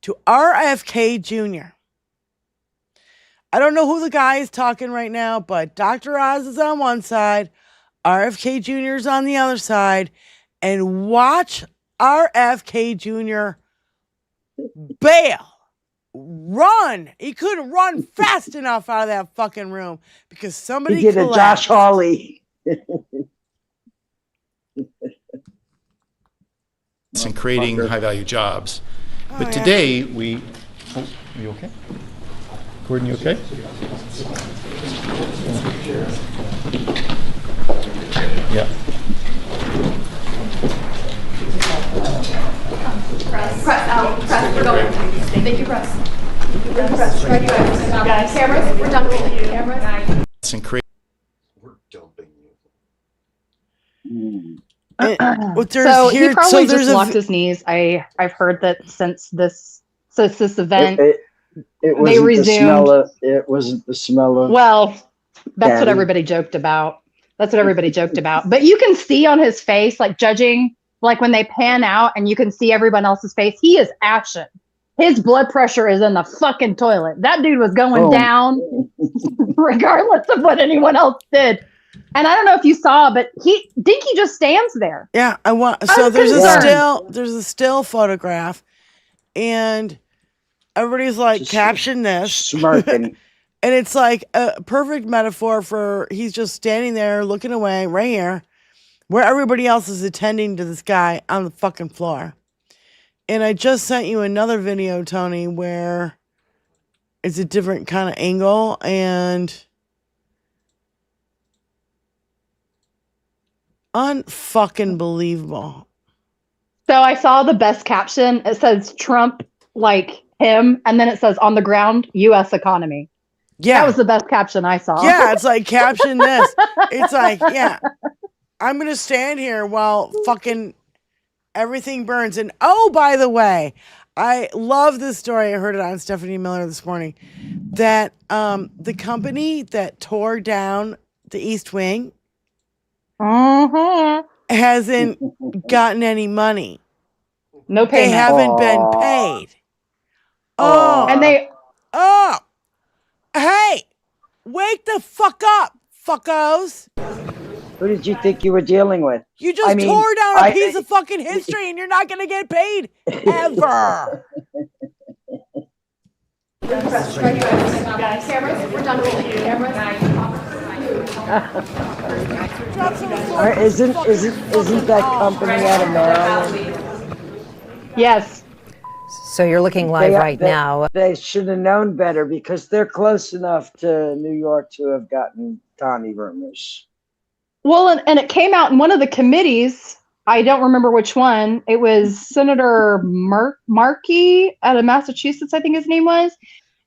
to RFK Jr. I don't know who the guy is talking right now, but Dr. Oz is on one side, RFK Jr. is on the other side. And watch RFK Jr. bail. Run. He couldn't run fast enough out of that fucking room because somebody He did a Josh Hawley. And creating high-value jobs. But today, we... Oh, are you okay? Gordon, you okay? Yeah. Press out. Press. We're going. Thank you, press. Press. Right, you guys. Cameras. We're done rolling. Cameras. And create. We're dumping you. So he probably just locked his knees. I've heard that since this event, they resumed. It wasn't the smell of. Well, that's what everybody joked about. But you can see on his face, like judging. Like when they pan out and you can see everyone else's face, he is ashen. His blood pressure is in the fucking toilet. That dude was going down regardless of what anyone else did. And I don't know if you saw, but Dinky just stands there. Yeah, there's a still photograph and everybody's like caption this smirking. And it's like a perfect metaphor for he's just standing there looking away right here. Where everybody else is attending to this guy on the fucking floor. And I just sent you another video, Tony, where It's a different kind of angle, and unfucking believable. So I saw the best caption. It says Trump like him, and then it says on the ground, U.S. economy. Yeah. That was the best caption I saw. Yeah, it's like caption this. It's like, yeah, I'm gonna stand here while fucking everything burns. And oh, by the way, I love this story. I heard it on Stephanie Miller this morning. That the company that tore down the East Wing hasn't gotten any money. No payment. They haven't been paid. And they hey, wake the fuck up, fuckos. Who did you think you were dealing with? You just tore down a piece of fucking history and you're not going to get paid ever. Cameras, we're done rolling. Cameras. Isn't that company out of Maryland? Yes. So you're looking live right now. They should have known better because they're close enough to New York to have gotten Tommy rumors. Well, and it came out in one of the committees. I don't remember which one. It was Senator Markey out of Massachusetts, I think his name was.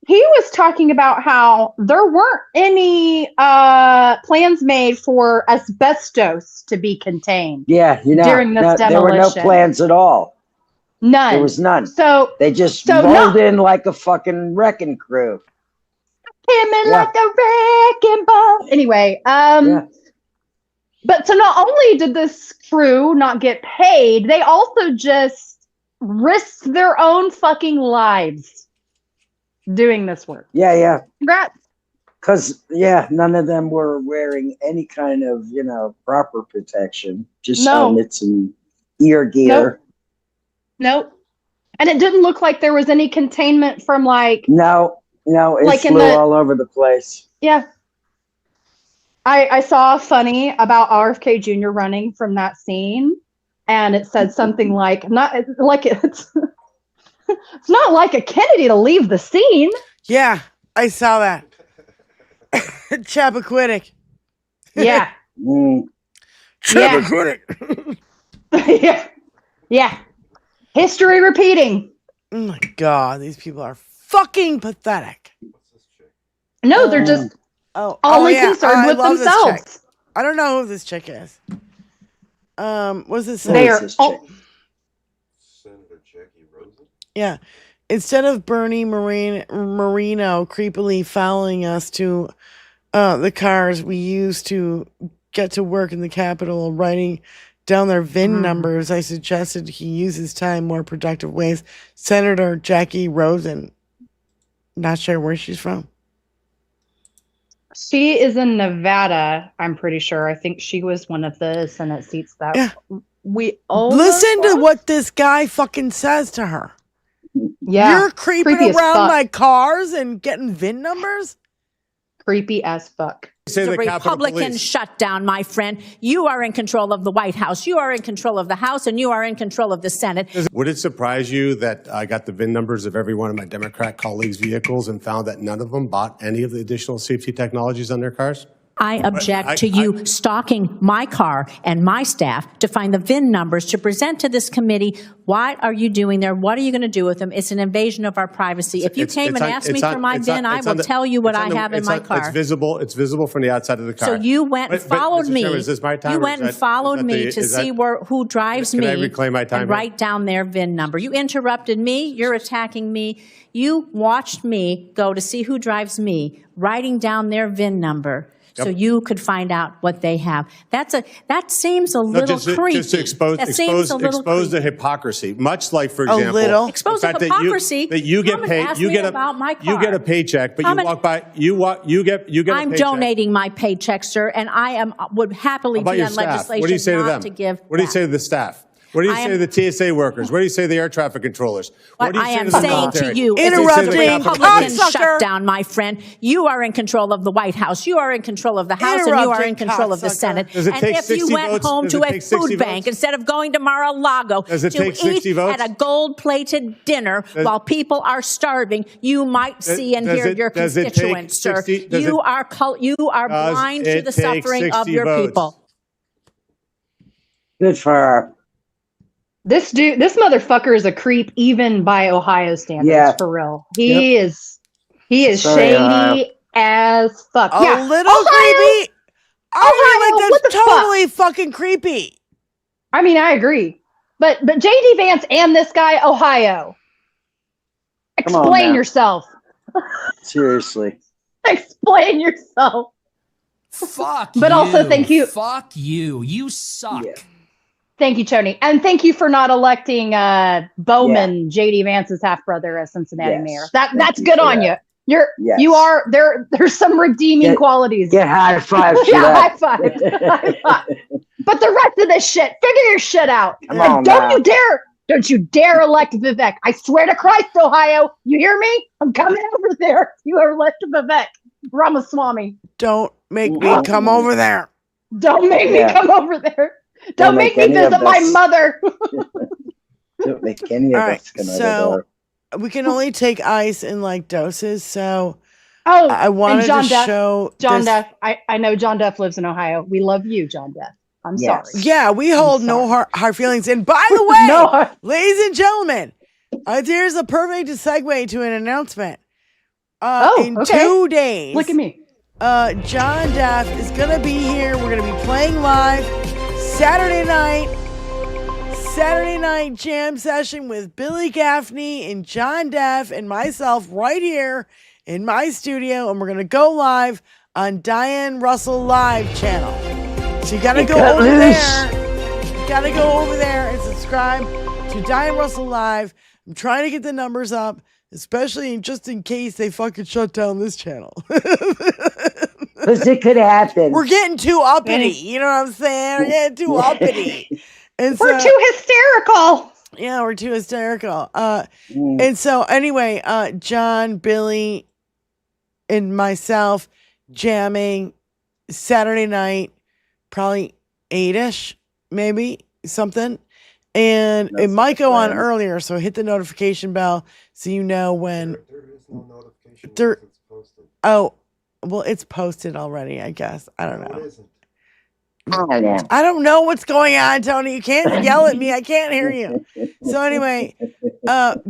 He was talking about how there weren't any plans made for asbestos to be contained. Yeah, during this demolition. there were no plans at all. None. There was none. So they just rolled in like a fucking wrecking crew. Came in like a wrecking ball. Anyway, but so not only did this crew not get paid, they also just risked their own fucking lives doing this work. Yeah. Congrats. Because, none of them were wearing any kind of, proper protection. Just helmets and ear gear. Nope. And it didn't look like there was any containment from like... No, it flew all over the place. Yeah. I saw a funny about RFK Jr. running from that scene, and it said something like, it's not like a Kennedy to leave the scene. Yeah, I saw that. Chappaquiddick. Yeah. Chappaquiddick. Yeah. History repeating. Oh my God, these people are fucking pathetic. No, they're just only concerned with themselves. I don't know who this chick is. What's this say? They are Senator Jackie Rosen? Yeah. Instead of Bernie Moreno creepily following us to the cars we used to get to work in the Capitol, writing down their VIN numbers, I suggested he use his time more productive ways. Senator Jackie Rosen. Not sure where she's from. She is in Nevada, I'm pretty sure. I think she was one of the Senate seats that we listen to what this guy fucking says to her. Yeah. You're creeping around my cars and getting VIN numbers? Creepy as fuck. The Republican shutdown, my friend. You are in control of the White House. You are in control of the House, and you are in control of the Senate. Would it surprise you that I got the VIN numbers of every one of my Democrat colleagues' vehicles and found that none of them bought any of the additional safety technologies on their cars? I object to you stalking my car and my staff to find the VIN numbers to present to this committee. What are you doing there? What are you going to do with them? It's an invasion of our privacy. If you came and asked me for my VIN, I will tell you what I have in my car. It's visible from the outside of the car. So you went and followed me. Is this my time? You went and followed me to see who drives me. Can I reclaim my time? And write down their VIN number. You interrupted me. You're attacking me. You watched me go to see who drives me, writing down their VIN number. So you could find out what they have. That seems a little creepy. Just to expose the hypocrisy. Much like, for example, expose the hypocrisy. That you get paid. You get a paycheck, but you walk by. You get. I'm donating my paycheck, sir, and would happily be on legislation what do you say to them? to give. What do you say to the staff? What do you say to the TSA workers? What do you say to the air traffic controllers? What do you I say am to the saying military? to you is Interrupting, a Republican cocksucker. shutdown, my friend. You are in control of the White House. You are in control of the House, and you are in Interrupting, control of the cocksucker. Senate. Does it And take if you 60 went votes? home Does to it a take 60 food bank votes? instead of going to Mar-a-Lago Does it to take 60 eat votes? at a gold-plated dinner while people are starving, you might see and hear your does it take constituents, sir. 60 does You it- are Does blind to it the take suffering of 60 your votes? people. Good for her. This motherfucker is a creep, even by Ohio standards. Yeah. For real, he is Sorry, shady as fuck. A yeah, little Ohio, creepy. I mean, like, what that's the fuck? totally fucking creepy. I mean, I agree, but JD Vance and this guy, Ohio, Come on explain now. yourself. Seriously. Explain yourself. Fuck But you. also, thank you. Fuck you. You suck. Yeah. Thank you, Tony. And thank you for not electing Bowman, JD Vance's half brother, as Cincinnati Yes. mayor. Thank That's you good for on that. you. Yes. You are there's some redeeming qualities. Get high five for Yeah, that. high five. High five. But the rest of this shit, figure your shit out. Come on don't now. you dare elect Vivek. I swear to Christ, Ohio, you hear me? I'm coming over there. You elect Vivek Ramaswamy. Don't make me come over there. Don't make me come over there. Don't make me any of visit my us. mother. Don't make any of All right, us come over so there. we can only take ice in like doses. So Oh, I wanted and John to Duff. show John this- Duff. I know John Duff lives in Ohio. We love you, John Duff. I'm sorry. Yeah, we hold no hard feelings. And by the way, ladies and gentlemen, here's a perfect segue to an announcement. In 2 days, Look at me. John Duff is gonna be here. We're gonna be playing live Saturday night jam session with Billy Gaffney and John Duff and myself right here in my studio, and we're gonna go live on Diane Russell Live channel. So you gotta go over there. You gotta go over there and subscribe to Diane Russell Live. I'm trying to get the numbers up, especially just in case they fucking shut down this channel. Because it could happen. We're getting too uppity. You know what I'm saying? We're getting too uppity. And We're too hysterical. Yeah, we're too hysterical. And so anyway, John, Billy, and myself jamming Saturday night, probably 8-ish, maybe something. And it might go on earlier, so hit the notification bell so you know when. Oh, well, it's posted already, I guess. I don't know. I don't know what's going on, Tony. You can't yell at me. I can't hear you. So anyway,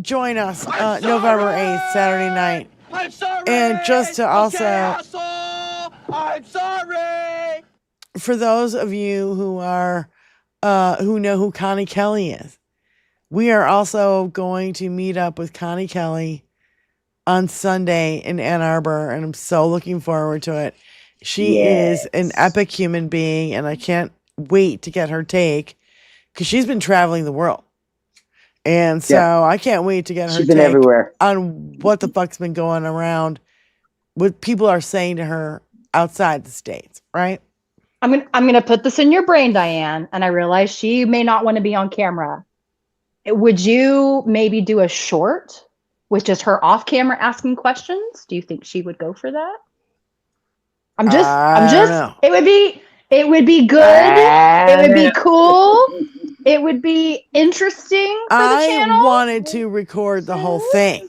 join us November 8th, Saturday night. I'm sorry. And just to also, I'm sorry. for those of you who are who know who Connie Kelly is, we are also going to meet up with Connie Kelly on Sunday in Ann Arbor, and I'm so looking forward to it. She is an epic human being, and I can't wait to get her take because she's been traveling the world. And so I can't wait to get her She's been take everywhere. on what the fuck's been going around, what people are saying to her outside the States, right? I'm gonna put this in your brain, Diane, and I realize she may not want to be on camera. Would you maybe do a short with just her off camera asking questions? Do you think she would go for that? I'm just know. it would be good. It would be cool. It would be interesting for the channel. I wanted to record the whole thing.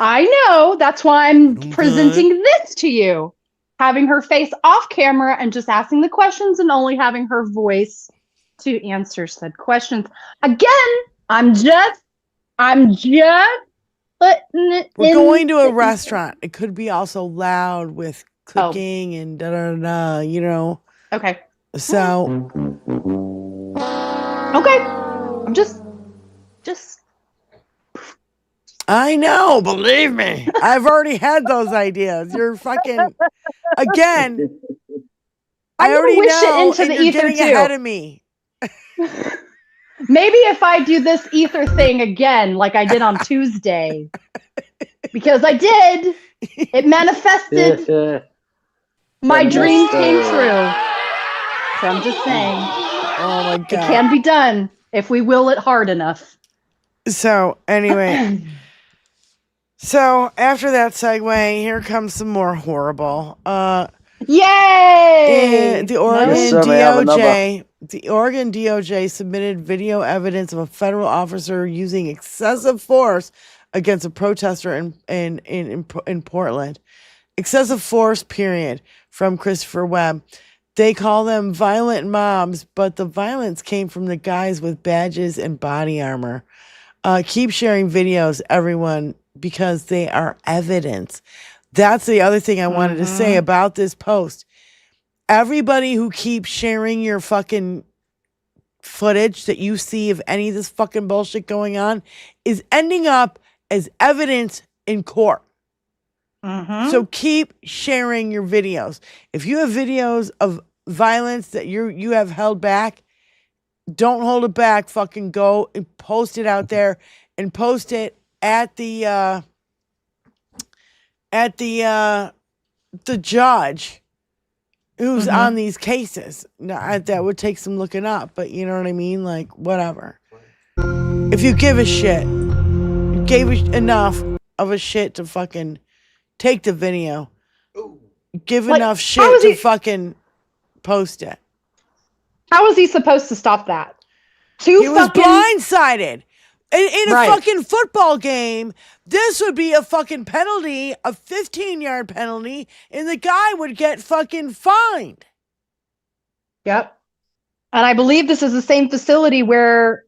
I know. That's why I'm presenting this to you. Having her face off camera and just asking the questions and only having her voice to answer said questions. Again, I'm just putting it We're in going to a restaurant. It could be also loud with cooking and da-da-da, you know. Okay. So. Okay. I'm just. I know, believe me. I've already had those ideas. You're fucking, again, I already wish know, it into and the you're ether getting too. ahead of me. Maybe if I do this ether thing again, like I did on Tuesday, because I did, it manifested. My dream came true. So I'm just saying. Oh my God. It can be done. if we will it hard enough. So anyway, so after that segue, here comes some more horrible. Yay! The Oregon DOJ submitted video evidence of a federal officer using excessive force against a protester in Portland. Excessive force, period, from Christopher Webb. They call them violent mobs, but the violence came from the guys with badges and body armor. Keep sharing videos, everyone, because they are evidence. That's the other thing I wanted to say about this post. Everybody who keeps sharing your fucking footage that you see of any of this fucking bullshit going on is ending up as evidence in court. So keep sharing your videos. If you have videos of violence that you have held back, don't hold it back. Fucking go and post it out there, and post it at the judge who's on these cases. Now, that would take some looking up, but you know what I mean? Like, whatever. If you give a shit, you gave enough of a shit to fucking take the video. Give enough shit to fucking post it. How was he supposed to stop that? He was blindsided. In a fucking football game, this would be a fucking penalty, a 15-yard penalty, and the guy would get fucking fined. Yep. And I believe this is the same facility where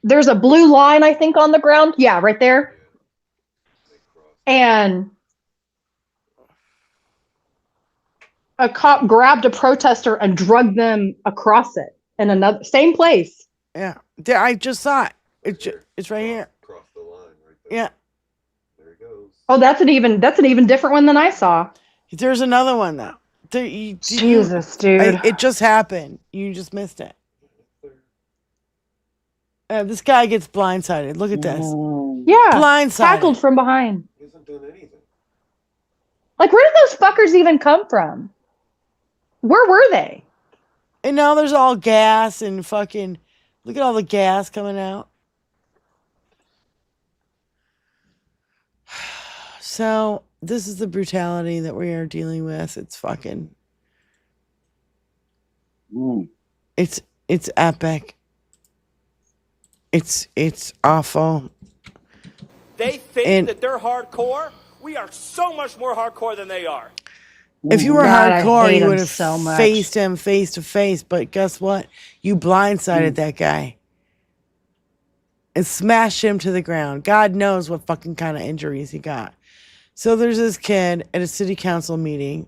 there's a blue line, I think, on the ground. Yeah, right there. And a cop grabbed a protester and dragged them across it in another same place. Yeah, I just saw it. It's right here. Across the line, right there. Yeah. There it goes. Oh, that's an even different one than I saw. There's another one though. Jesus, dude. It just happened. You just missed it. This guy gets blindsided. Look at this. Yeah. Blindsided. Tackled from behind. He hasn't done anything. Like, where did those fuckers even come from? Where were they? And now there's all gas and fucking... Look at all the gas coming out. So, this is the brutality that we are dealing with. It's fucking... It's epic. It's awful. They think that they're hardcore. We are so much more hardcore than they are. If you were hardcore, you would have faced him face to face. But guess what? You blindsided that guy and smashed him to the ground. God knows what fucking kind of injuries he got. So there's this kid at a city council meeting.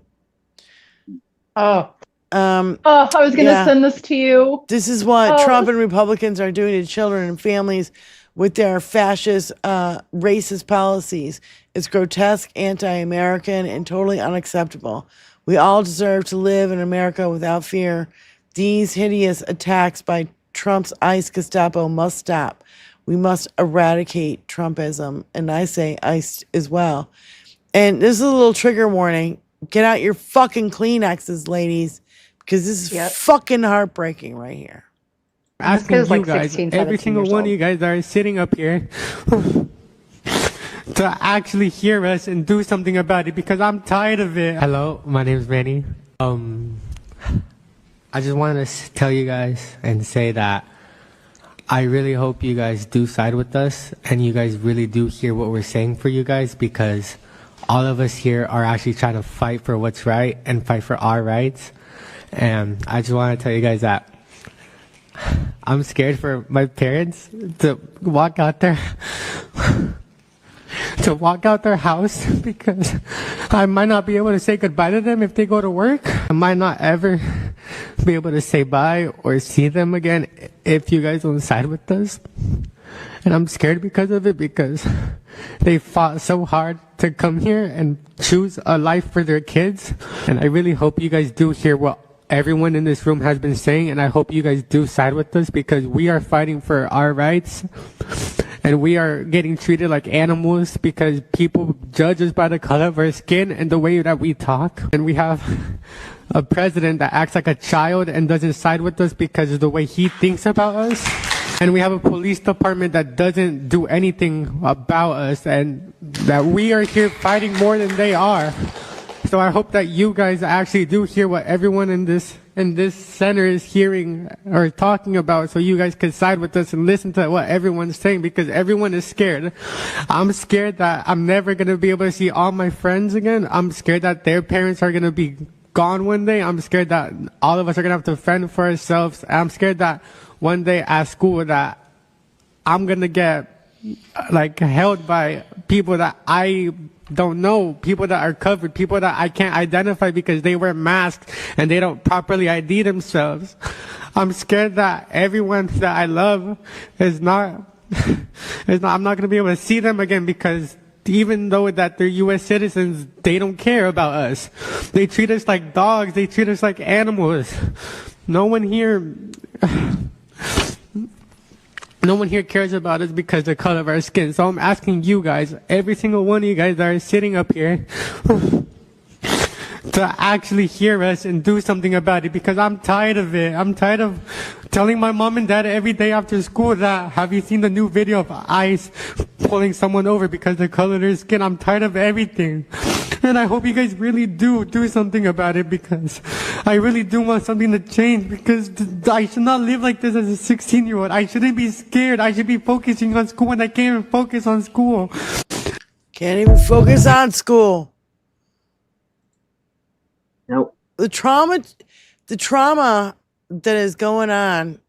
I was going to send this to you. This is what Trump and Republicans are doing to children and families with their fascist, racist policies. It's grotesque, anti-American, and totally unacceptable. We all deserve to live in America without fear. These hideous attacks by Trump's ICE Gestapo must stop. We must eradicate Trumpism. And I say ICE as well. And this is a little trigger warning. Get out your fucking Kleenexes, ladies, because this is fucking heartbreaking right here. Asking you guys, every single one of you guys that are sitting up here to actually hear us and do something about it, because I'm tired of it. Hello, my name is Manny. I just wanted to tell you guys and say that I really hope you guys do side with us and you guys really do hear what we're saying for you guys, because all of us here are actually trying to fight for what's right and fight for our rights. And I just want to tell you guys that I'm scared for my parents to walk out their house, because I might not be able to say goodbye to them if they go to work. I might not ever be able to say bye or see them again if you guys don't side with us. And I'm scared because of it, because they fought so hard to come here and choose a life for their kids. And I really hope you guys do hear what everyone in this room has been saying, and I hope you guys do side with us, because we are fighting for our rights and we are getting treated like animals because people judge us by the color of our skin and the way that we talk. And we have a president that acts like a child and doesn't side with us because of the way he thinks about us. And we have a police department that doesn't do anything about us, and that we are here fighting more than they are. So I hope that you guys actually do hear what everyone in this center is hearing or talking about, so you guys can side with us and listen to what everyone's saying, because everyone is scared. I'm scared that I'm never going to be able to see all my friends again. I'm scared that their parents are going to be gone one day. I'm scared that all of us are going to have to fend for ourselves. I'm scared that one day at school that I'm going to get like held by people that I don't know, people that are covered, people that I can't identify because they wear masks and they don't properly ID themselves. I'm scared that everyone that I love I'm not going to be able to see them again, because even though that they're U.S. citizens, they don't care about us. They treat us like dogs. They treat us like animals. No one here cares about us because of the color of our skin. So I'm asking you guys, every single one of you guys that are sitting up here, to actually hear us and do something about it, because I'm tired of it. I'm tired of telling my mom and dad every day after school that, have you seen the new video of ICE pulling someone over because of the color of their skin? I'm tired of everything. And I hope you guys really do something about it, because I really do want something to change, because I should not live like this as a 16-year-old. I shouldn't be scared. I should be focusing on school, and I can't even focus on school. Can't even focus on school. Nope. The trauma that is going on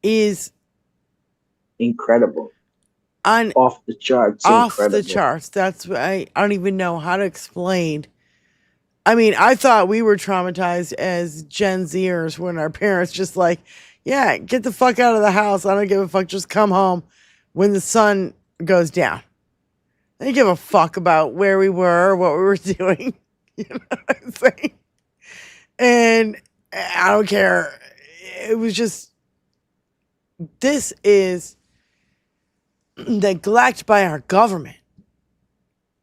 is incredible. Off the charts. Off incredible. the charts. That's I don't even know how to explain. I mean, I thought we were traumatized as Gen Zers when our parents just like, yeah, get the fuck out of the house. I don't give a fuck. Just come home when the sun goes down. I didn't give a fuck about where we were or what we were doing. You know what I'm saying? And I don't care. It was just, this is neglect by our government.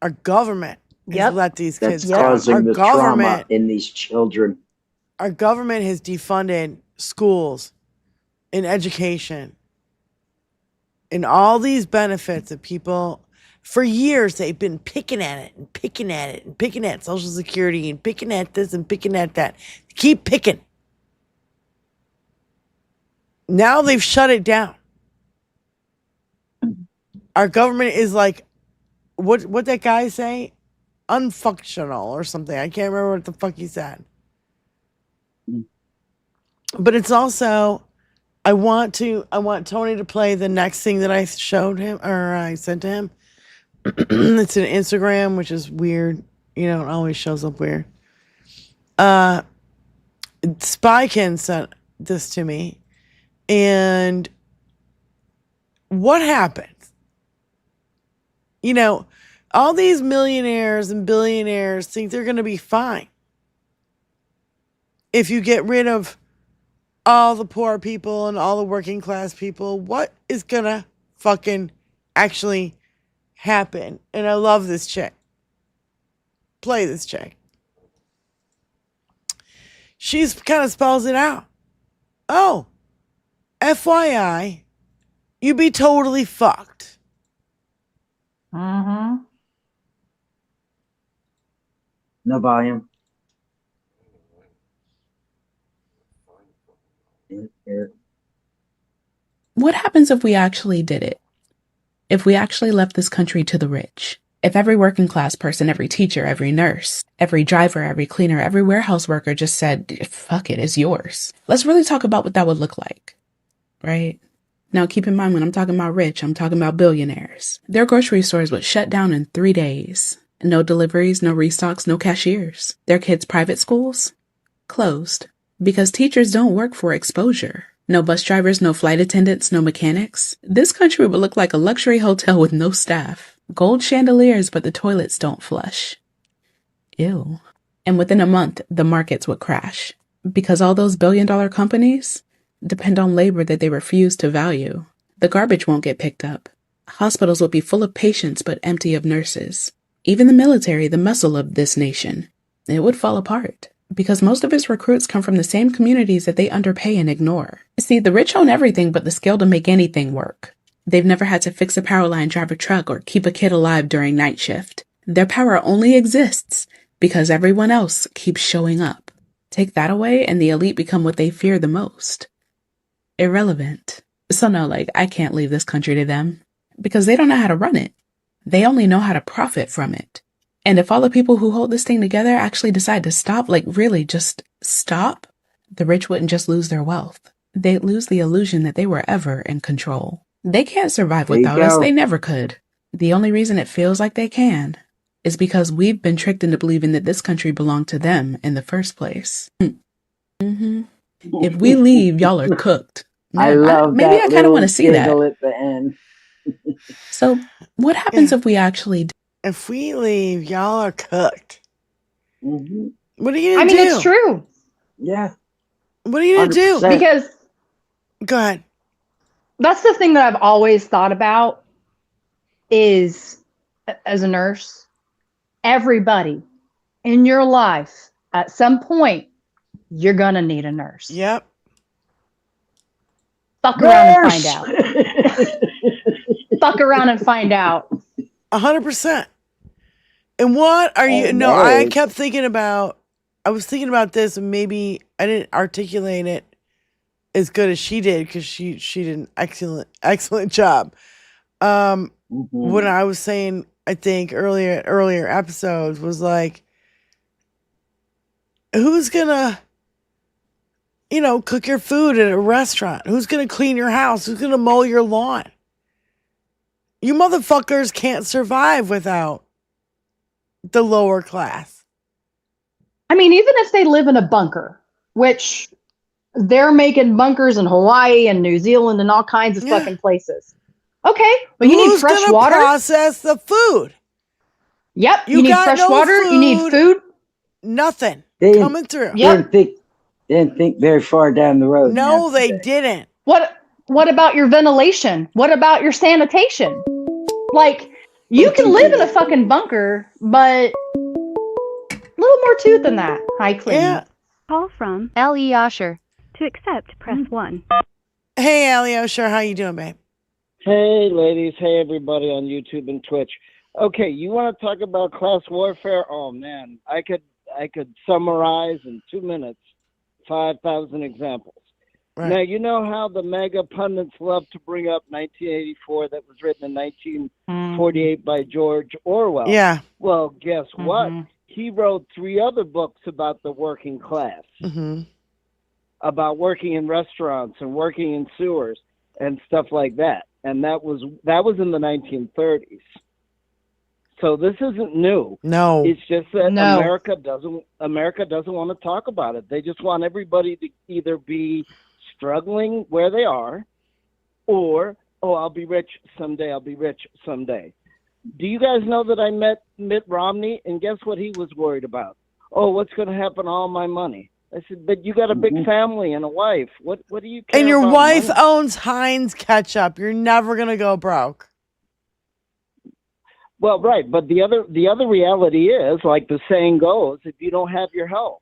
Our government has let these kids That's causing our the trauma in these children. Our government has defunded schools and education and all these benefits that people, for years, they've been picking at it and picking at it and picking at Social Security and picking at this and picking at that. Keep picking. Now they've shut it down. Our government is like, what that guy say? Unfunctional or something. I can't remember what the fuck he said. But it's also, I want Tony to play the next thing that I showed him or I sent to him. It's an Instagram, which is weird. You know, it always shows up weird. Spykin sent this to me. And what happens? You know, all these millionaires and billionaires think they're going to be fine if you get rid of all the poor people and all the working class people. What is going to fucking actually happen? And I love this chick. Play this chick. She's kind of spells it out. Oh, FYI, you'd be totally fucked. Mm-hmm. No volume. What happens if we actually did it? If we actually left this country to the rich? If every working class person, every teacher, every nurse, every driver, every cleaner, every warehouse worker just said, fuck it, it's yours. Let's really talk about what that would look like, right? Now, keep in mind, when I'm talking about rich, I'm talking about billionaires. Their grocery stores would shut down in 3 days. No deliveries, no restocks, no cashiers. Their kids' private schools? Closed. Because teachers don't work for exposure. No bus drivers, no flight attendants, no mechanics. This country would look like a luxury hotel with no staff. Gold chandeliers, but the toilets don't flush. Ew. And within a month, the markets would crash. Because all those billion-dollar companies depend on labor that they refuse to value. The garbage won't get picked up. Hospitals will be full of patients but empty of nurses. Even the military, the muscle of this nation, it would fall apart. because most of its recruits come from the same communities that they underpay and ignore. See, the rich own everything but the skill to make anything work. They've never had to fix a power line, drive a truck, or keep a kid alive during night shift. Their power only exists because everyone else keeps showing up. Take that away and the elite become what they fear the most. Irrelevant. So no, I can't leave this country to them because they don't know how to run it. They only know how to profit from it. And if all the people who hold this thing together actually decide to stop, really just stop, the rich wouldn't just lose their wealth. They'd lose the illusion that they were ever in control. They can't survive without us. They never could. The only reason it feels like they can is because we've been tricked into believing that this country belonged to them in the first place. Mm-hmm. If we leave, y'all are cooked. Man, I love maybe that I kind of want to see that. at the end. So what happens if we actually... If we leave, y'all are cooked. Mm-hmm. What are you going to do? It's true. Yeah. What are you going to do? Because... Go ahead. That's the thing that I've always thought about is, as a nurse, everybody in your life, at some point, you're going to need a nurse. Yep. Fuck around and find out. Fuck around and find out. 100%. And what are you... No, I kept thinking about... I was thinking about this and maybe I didn't articulate it as good as she did because she did an excellent job. When I was saying, I think earlier episodes was who's gonna, cook your food at a restaurant? Who's gonna clean your house? Who's gonna mow your lawn? You motherfuckers can't survive without the lower class. I mean, even if they live in a bunker, which they're making bunkers in Hawaii and New Zealand and all kinds of fucking places. Okay, but you need fresh water. Process the food. Yep, you need fresh water. You need food. Nothing coming through. Yep. Didn't think very far down the road. No, they didn't. What about your ventilation? What about your sanitation? You can live in a fucking bunker, but a little more to it than that. Hi, Clinton. Yeah. Call from L.E. Osher. To accept, press 1. Hey, Elio, sure. How you doing, babe? Hey, ladies. Hey, everybody on YouTube and Twitch. Okay, you want to talk about class warfare? Oh, man. I could summarize in 2 minutes 5,000 examples. Right. Now, you know how the mega pundits love to bring up 1984 that was written in 1948 by George Orwell? Yeah. Well, guess what? He wrote 3 other books about the working class. Mm-hmm. About working in restaurants and working in sewers and stuff like that. And that was in the 1930s. So this isn't new. No. It's just that America doesn't want to talk about it. They just want everybody to either be struggling where they are or, I'll be rich someday, Do you guys know that I met Mitt Romney? And guess what he was worried about? Oh, what's going to happen to all my money? I said, but you got a big family and a wife. What do you care And your about wife money? owns Heinz ketchup. You're never going to go broke. Well, right. But the other reality is, like the saying goes, if you don't have your health.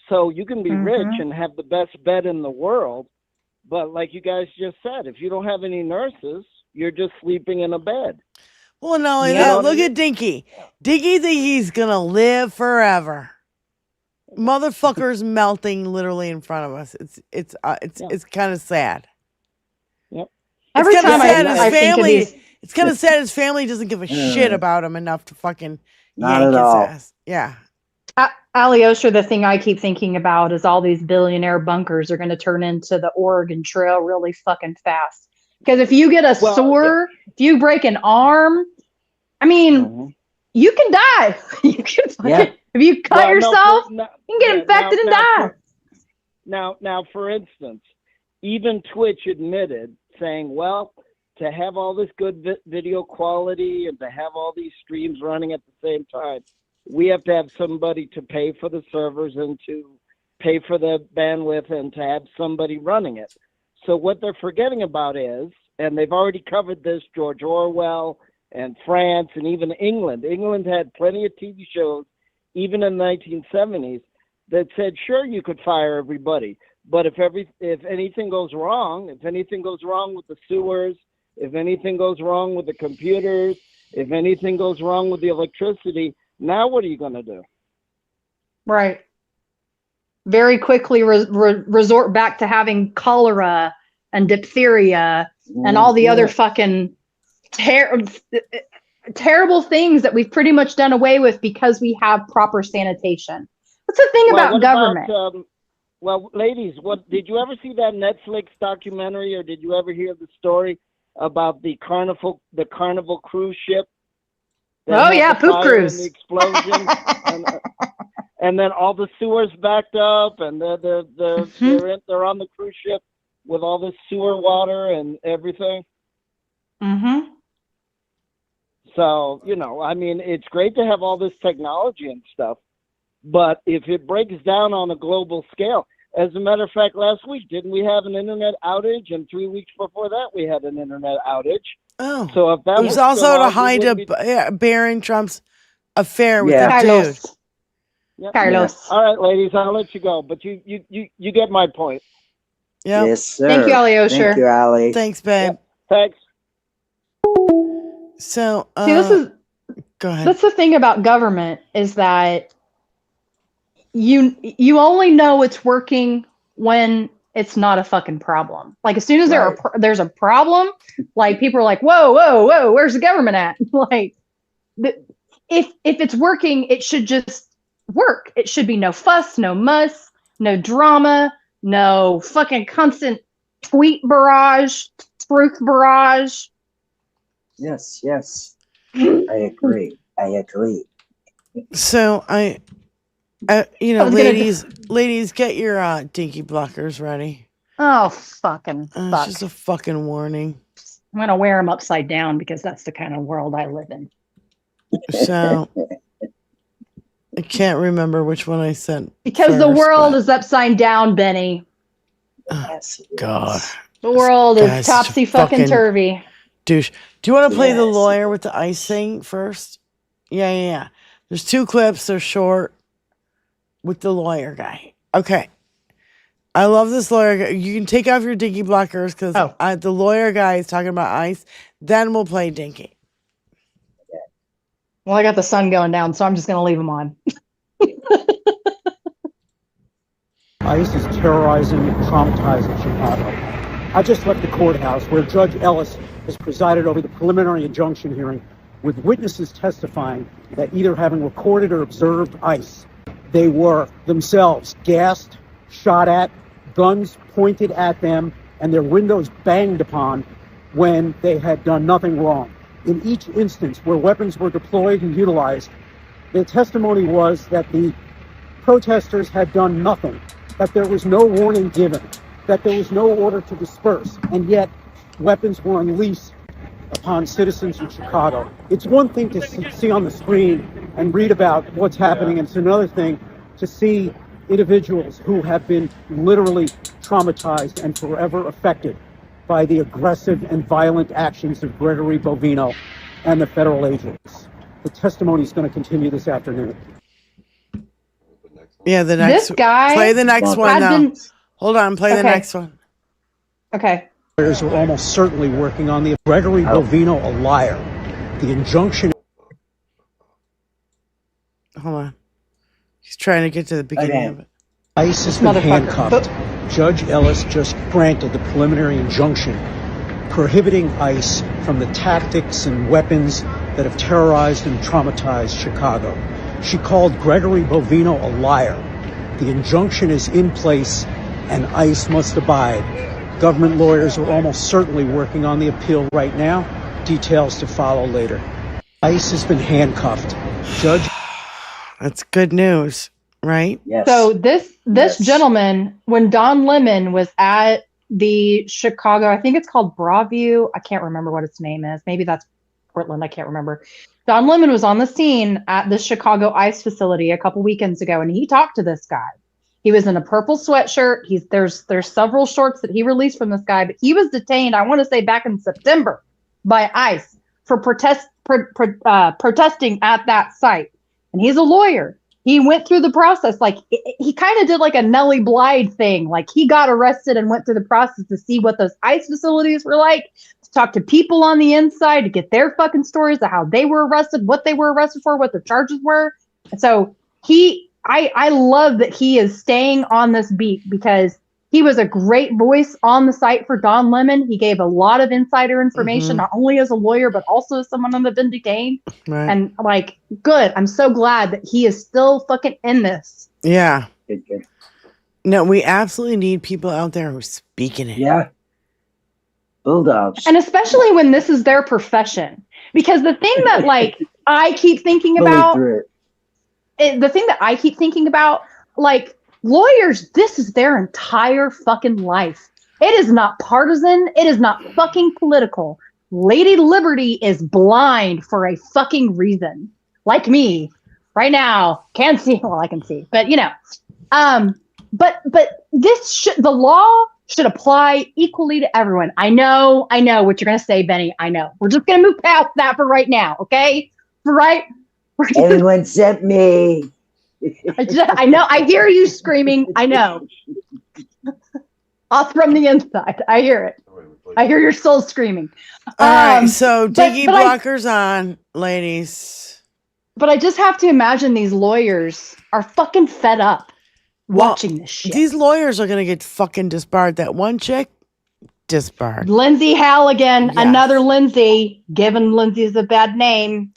So you can be rich and have the best bed in the world. But like you guys just said, if you don't have any nurses, you're just sleeping in a bed. Well, not only that, look at Dinky. Dinky thinks he's going to live forever. Motherfucker's melting literally in front of us. It's kind of sad. Yep. Every time I think of these, it's kind of sad his family doesn't give a shit about him enough to fucking Not yank at his all. ass. Yeah. Alyosha, the thing I keep thinking about is all these billionaire bunkers are going to turn into the Oregon Trail really fucking fast. Because if you get a sore, if you break an arm, I mean, you can die. You can fucking, if you cut yourself, you can get infected and die. Now, for instance, even Twitch admitted, saying, well, to have all this good video quality and to have all these streams running at the same time, we have to have somebody to pay for the servers and to pay for the bandwidth and to have somebody running it. So what they're forgetting about is, and they've already covered this, George Orwell and France and even England. England had plenty of TV shows, even in the 1970s, that said, sure, you could fire everybody, but if anything goes wrong, if anything goes wrong with the sewers, if anything goes wrong with the computers, if anything goes wrong with the electricity, now what are you going to do? Right. Very quickly resort back to having cholera and diphtheria and all the other fucking terrible things that we've pretty much done away with because we have proper sanitation. What's the thing about government? Well, ladies, did you ever see that Netflix documentary, or did you ever hear the story about the Carnival cruise ship? Oh yeah, poop cruise. The explosion, and then all the sewers backed up, and they're on the cruise ship with all this sewer water and everything. Mm-hmm. So, I mean, it's great to have all this technology and stuff, but if it breaks down on a global scale, as a matter of fact, last week, didn't we have an internet outage? And 3 weeks before that, we had an internet outage. Oh. So if that it was also to hide Barron Trump's affair with that dude. Yep. Carlos. All right, ladies, I'll let you go, but you get my point. Yep. Yes, sir. Thank you, Alyosha. Thank you, Ali. Thanks, babe. Yep. Thanks. So, see, this is go ahead. That's the thing about government, is that you only know it's working when it's not a fucking problem. Like as soon as there's a problem, like people are like, whoa, where's the government at? Like, if it's working, it should just work. It should be no fuss, no muss, no drama, no fucking constant tweet barrage, truth barrage. Yes. I agree. So ladies, get your dinky blockers ready. Oh, fucking fuck. It's just a fucking warning. I'm going to wear them upside down because that's the kind of world I live in. So, I can't remember which one I sent. Because the world is upside down, Benny. God. The world is topsy fucking turvy. Douche. Do you want to play the lawyer with the ice thing first? Yeah. There's 2 clips. They're short with the lawyer guy. Okay. I love this lawyer guy. You can take off your dinky blockers because the lawyer guy is talking about ice. Then we'll play dinky. Well, I got the sun going down, so I'm just going to leave them on. ICE is terrorizing and traumatizing Chicago. I just left the courthouse where Judge Ellis has presided over the preliminary injunction hearing, with witnesses testifying that either having recorded or observed ICE, they were themselves gassed, shot at, guns pointed at them, and their windows banged upon when they had done nothing wrong. In each instance where weapons were deployed and utilized, the testimony was that the protesters had done nothing, that there was no warning given, that there was no order to disperse, and yet weapons were unleashed upon citizens in Chicago. It's one thing to see on the screen and read about what's happening, and it's another thing to see individuals who have been literally traumatized and forever affected by the aggressive and violent actions of Gregory Bovino and the federal agents. The testimony is going to continue this afternoon. Yeah, the next this guy. Play the next one now. Hold on, play the next one. Okay. Lawyers are almost certainly working on the Gregory Bovino a liar. The injunction. Hold on. He's trying to get to the beginning of it. ICE has been handcuffed. Judge Ellis just granted the preliminary injunction prohibiting ICE from the tactics and weapons that have terrorized and traumatized Chicago. She called Gregory Bovino a liar. The injunction is in place and ICE must abide. Government lawyers are almost certainly working on the appeal right now. Details to follow later. ICE has been handcuffed. Judge. That's good news, right? Yes. So this gentleman, when Don Lemon was at the Chicago, I think it's called Broadview. I can't remember what its name is. Maybe that's Portland. I can't remember. Don Lemon was on the scene at the Chicago ICE facility a couple weekends ago, and he talked to this guy. He was in a purple sweatshirt. There's several shorts that he released from this guy, but he was detained, I want to say back in September, by ICE for protesting at that site. And he's a lawyer. he went through the process. Like he kind of did like a Nellie Blythe thing. Like he got arrested and went through the process to see what those ICE facilities were like, to talk to people on the inside, to get their fucking stories of how they were arrested, what they were arrested for, what the charges were. And so I love that he is staying on this beat because he was a great voice on the site for Don Lemon. He gave a lot of insider information, not only as a lawyer, but also as someone on the been detained. Right. And like, good. I'm so glad that he is still fucking in this. Yeah. No, we absolutely need people out there who are speaking it. Yeah. Bulldogs. And especially when this is their profession. Because the thing that like I keep thinking about, like, lawyers, this is their entire fucking life. It is not partisan. It is not fucking political. Lady Liberty is blind for a fucking reason. Like me, right now, can't see. Well, I can see, but you know, but the law should apply equally to everyone. I know what you're gonna say, Benny. I know. We're just gonna move past that for right now, okay? Everyone except me. I know. I hear you screaming. I know. Off from the inside. I hear it. I hear your soul screaming. All right. So Diggy blockers on, ladies. But I just have to imagine these lawyers are fucking fed up watching this shit. These lawyers are going to get fucking disbarred. That one chick, disbarred. Lindsay Halligan, another Lindsay, giving Lindsay's a bad name.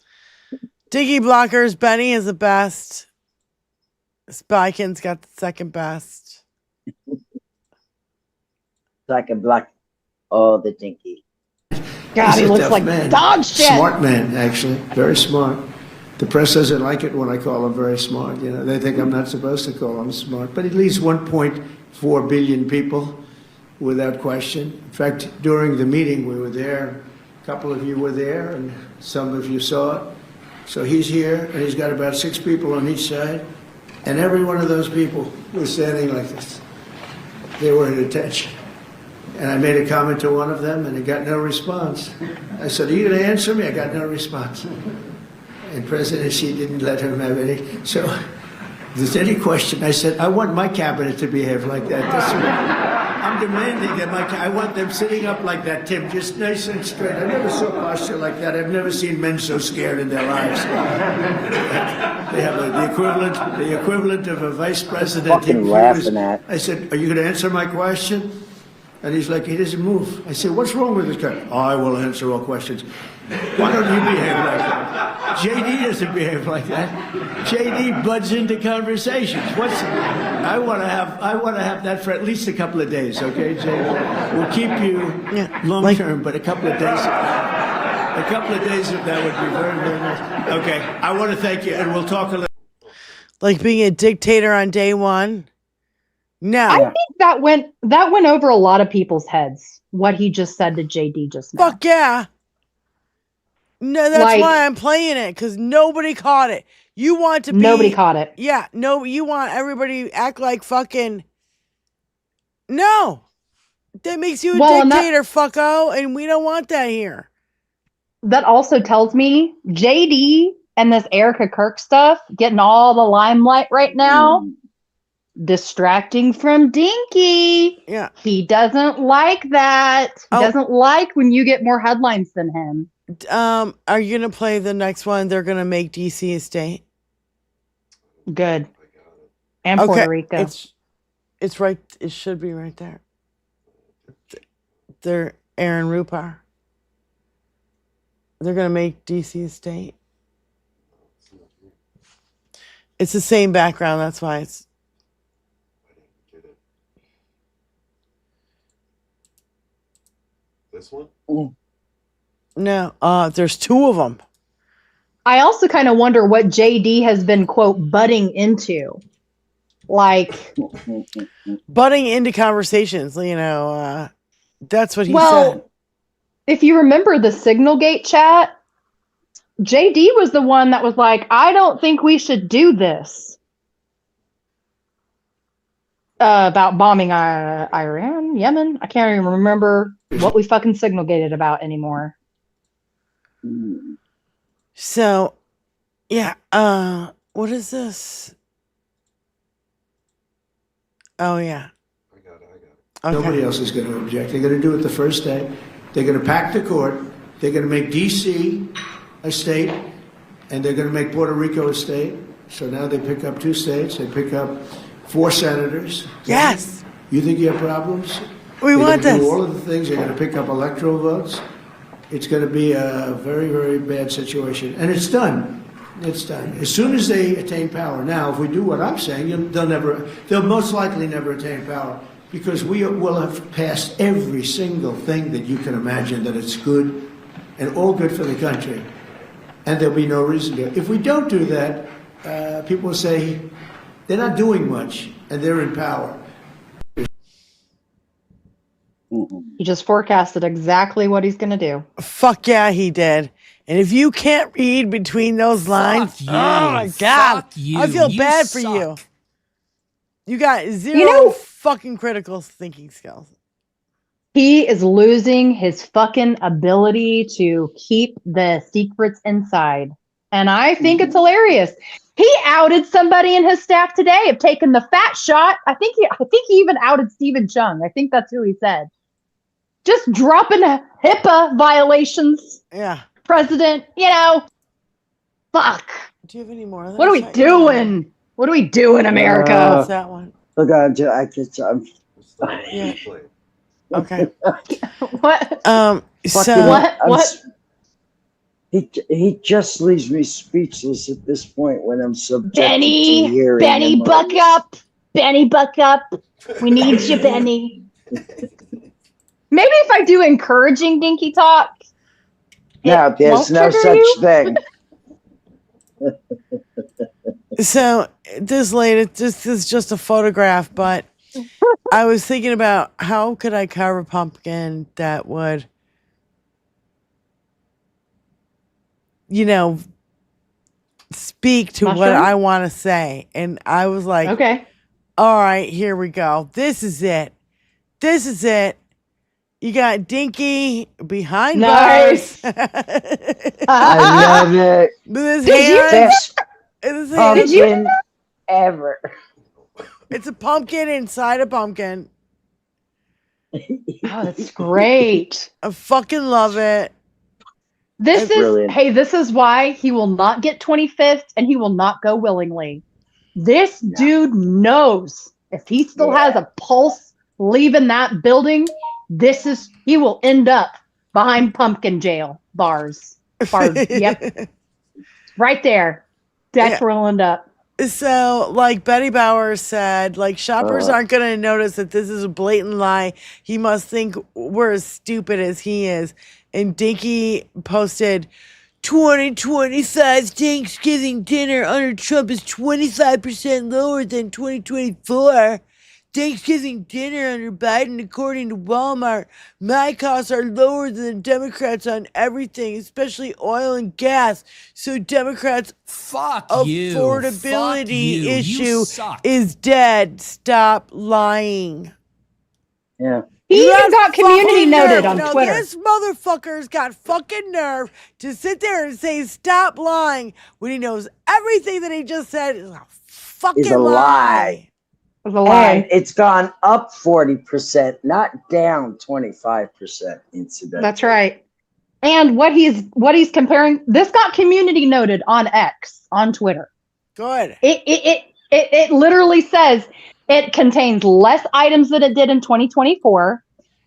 Diggy blockers, Benny is the best. Spykin's got the second best. Second block. Oh, the dinky. God, he looks like dog shit. Smart man, actually. Very smart. The press doesn't like it when I call him very smart. You know, they think I'm not supposed to call him smart. But he leads 1.4 billion people without question. In fact, during the meeting, we were there. A couple of you were there, and some of you saw it. So he's here, and he's got about 6 people on each side. And every one of those people was standing like this. They were at attention. And I made a comment to one of them, and he got no response. I said, "Are you going to answer me?" I got no response. And President Xi didn't let him have any. So if there's any question, I said, I want my cabinet to behave like that. I'm demanding that I want them sitting up like that, Tim, just nice and straight. I never saw posture like that. I've never seen men so scared in their lives. They have the equivalent of a vice president. I said, "Are you going to answer my question?" And he's like, he doesn't move. I said, "What's wrong with this guy?" "I will answer all questions." Why don't you behave like that? JD doesn't behave like that. JD buds into conversations. I want to have that for at least a couple of days, okay, JD? We'll keep you long term, but a couple of days. A couple of days of that would be very, very nice. Okay, I want to thank you, and we'll talk a little. Like being a dictator on day one. No, I think that went over a lot of people's heads. What he just said to JD just now. Fuck yeah. No, that's why I'm playing it, because nobody caught it. You want to be... Nobody caught it. Yeah, no, you want everybody to act like fucking... No. That makes you a dictator, fucko, and we don't want that here. That also tells me JD and this Erica Kirk stuff, getting all the limelight right now, distracting from Dinky. Yeah. He doesn't like that. He doesn't like when you get more headlines than him. Are you gonna play the next one? They're gonna make DC a state. Good. And Puerto Rico. It's right. It should be right there. They're Aaron Rupar. They're gonna make DC a state. It's the same background. That's why it's. This one? No, there's 2 of them. I also kind of wonder what JD has been, quote, butting into. Like... Butting into conversations, you know, that's what he said. Well, if you remember the Signalgate chat, JD was the one that was like, I don't think we should do this. About bombing Iran, Yemen. I can't even remember what we fucking Signalgated about anymore. So, yeah, What is this? Oh, yeah. Okay. Nobody else is going to object. They're going to do it the first day. They're going to pack the court. They're going to make D.C. a state, and they're going to make Puerto Rico a state. So now they pick up 2 states. They pick up 4 senators. Yes. You think you have problems? We want this. this. Do all of the things. They're going to pick up electoral votes. It's going to be a very, very bad situation. And it's done. It's done. As soon as they attain power. Now, if we do what I'm saying, they'll most likely never attain power. Because we will have passed every single thing that you can imagine that it's good and all good for the country. And there'll be no reason to. If we don't do that, people will say they're not doing much and they're in power. He just forecasted exactly what he's going to do. Fuck yeah, he did. And if you can't read between those lines, you. oh my God, Fuck you. I feel You bad for suck. you. You got zero fucking critical thinking skills. He is losing his fucking ability to keep the secrets inside. And I think it's hilarious. He outed somebody in his staff today of taking the fat shot. I think he even outed Stephen Chung. I think that's who he said. Just dropping HIPAA violations. Yeah. President, fuck. Do you have any more of that? What are we doing? What do we do in America? What's that one? Look, I'm Yeah. Okay. What? So what? He just leaves me speechless at this point when I'm subjected to hearing Benny, him. buck up. Benny, buck up. We need you, Benny. Maybe if I do encouraging dinky talk. No, there's no such thing. So this is just a photograph, but I was thinking about how could I carve a pumpkin that would, speak to what I want to say. And I was like, okay, all right, here we go. This is it. You got Dinky behind bars. I love it. With his Best pumpkin ever. It's a pumpkin inside a pumpkin. Oh, that's great. I fucking love it. This That's brilliant. This is why he will not get 25th and he will not go willingly. This dude knows if he still has a pulse leaving that building, he will end up behind pumpkin jail bars. Yep. Right there. That's where he'll end up. So, like Betty Bauer said, shoppers aren't going to notice that this is a blatant lie. He must think we're as stupid as he is. And Dinky posted, 2025 Thanksgiving dinner under Trump is 25% lower than 2024. Thanksgiving dinner under Biden, according to Walmart, my costs are lower than the Democrats on everything, especially oil and gas. So Democrats' affordability issue is dead. Stop lying. Yeah. He even got community noted on now, Twitter. This motherfucker's got fucking nerve to sit there and say stop lying when he knows everything that he just said is a fucking lie. And it's gone up 40%, not down 25%. Incidentally, That's right. And what he's comparing, this got community noted on X, on Twitter. Good. It literally says it contains less items than it did in 2024.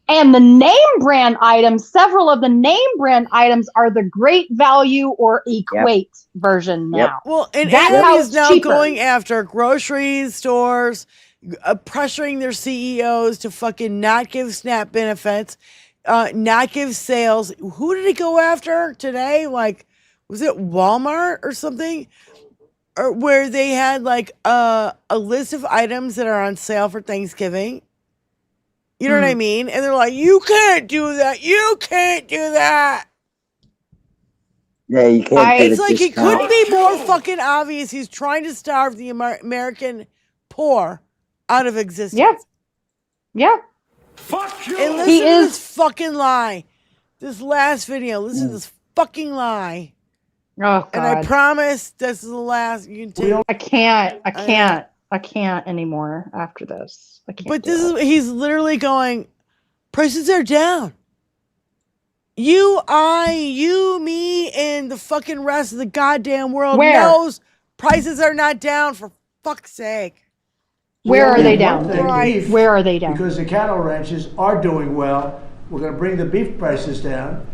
And the name brand items, several of the name brand items are the great value or equate version now. Well, and That's Amazon how is it's now cheaper. going after grocery stores, pressuring their CEOs to fucking not give SNAP benefits, not give sales. Who did it go after today? Was it Walmart or something? Or where they had a list of items that are on sale for Thanksgiving. You know what I mean? And they're like, you can't do that. You can't do that. Yeah, you can't. It's like it couldn't be more fucking obvious. He's trying to starve the American poor out of existence. Yeah. Fuck you. And listen to this fucking lie. This last video. Listen to this fucking lie. Oh God. And I promise this is the last. You can take. I can't anymore after this. I can't. But this is he's literally going. Prices are down. You, me, and the fucking rest of the goddamn world knows prices are not down, for fuck's sake. Where are they down? Beef, Where are they down? Because the cattle ranches are doing well. We're going to bring the beef prices down,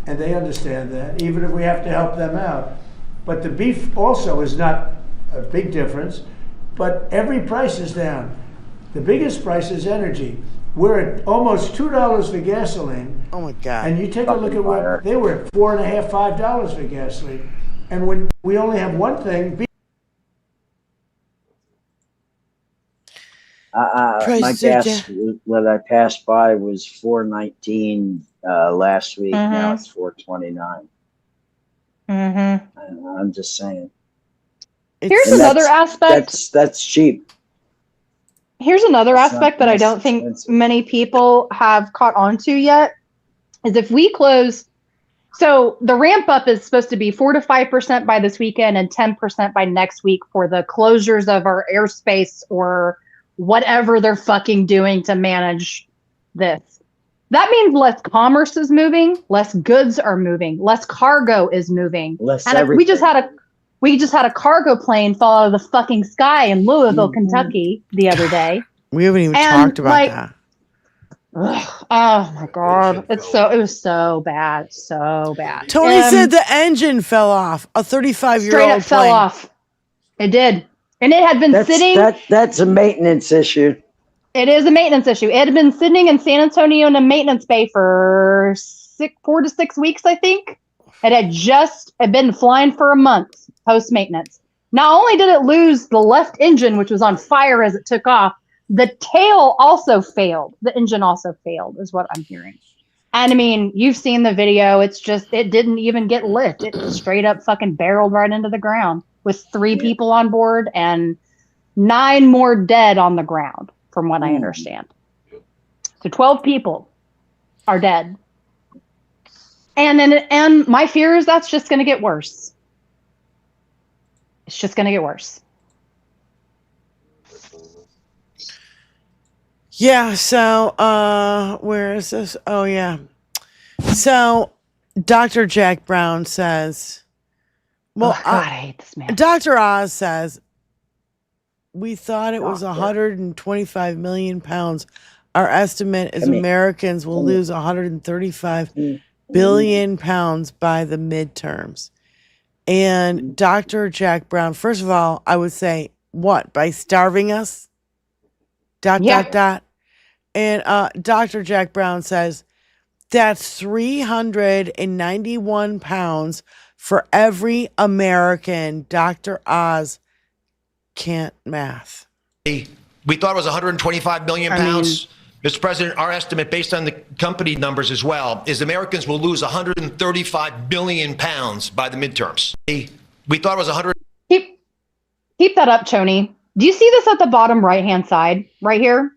and they understand that, even if we have to help them out. But the beef also is not a big difference, but every price is down. The biggest price is energy. We're at almost $2 for gasoline. Oh my God. And you take a look at what they were at, $4.50, $5 for gasoline. And when we only have one thing, my gas when I passed by was $4.19 last week. Now it's $4.29. I'm just saying. Here's another aspect. That's cheap. Here's another aspect that I don't think many people have caught on to yet, is if we close, so the ramp up is supposed to be 4 to 5% by this weekend and 10% by next week for the closures of our airspace or whatever they're fucking doing to manage this. That means less commerce is moving, less goods are moving, less cargo is moving. We just had a cargo plane fall out of the fucking sky in Louisville, Kentucky the other day. We haven't even talked about that. Ugh, oh my God. It was so bad. So bad. Tony said the engine fell off. A 35-year-old straight up fell off. It did. And it had been sitting. That's a maintenance issue. It is a maintenance issue. It had been sitting in San Antonio in a maintenance bay for 4 to 6 weeks, I think. It had been flying for a month post-maintenance. Not only did it lose the left engine, which was on fire as it took off, the tail also failed. The engine also failed, is what I'm hearing. And I mean, you've seen the video. It's just, it didn't even get lift. It straight up fucking barreled right into the ground with 3 people on board and 9 more dead on the ground, from what I understand. So 12 people are dead. And my fear is that's just going to get worse. It's just going to get worse. Yeah, so where is this? Oh yeah. So Dr. Jack Brown says, well, God, I hate this man. Dr. Oz says, we thought it was 125 million pounds. Our estimate is Americans will lose 135 billion pounds by the midterms. And Dr. Jack Brown, first of all, I would say, what, by starving us? ... And Dr. Jack Brown says that's 391 pounds for every American. Dr. Oz can't math. We thought it was 125 million pounds. Mr. President, our estimate, based on the company numbers as well, is Americans will lose 135 billion pounds by the midterms. We thought it was 100. Keep that up, Tony. Do you see this at the bottom right-hand side right here?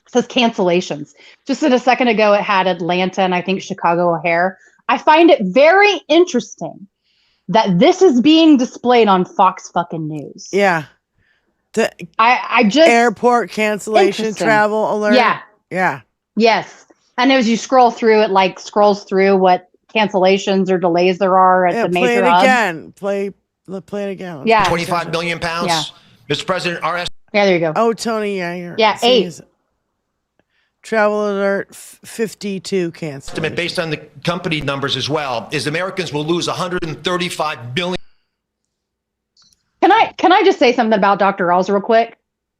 It says cancellations. Just a second ago, it had Atlanta and I think Chicago O'Hare. I find it very interesting that this is being displayed on Fox fucking News. Yeah. I just airport cancellation travel alert. Yeah. Yeah. Yes. And as you scroll through, it like scrolls through what cancellations or delays there are at the major hubs. Play it again. Yeah. 25 million pounds. Yeah. Mr. President, our estimate. Yeah, there you go. Oh, Tony, yeah. Yeah, 8. Travel alert 52 canceled. Estimate based on the company numbers as well is Americans will lose 135 billion. Can I just say something about Dr. Oz real quick?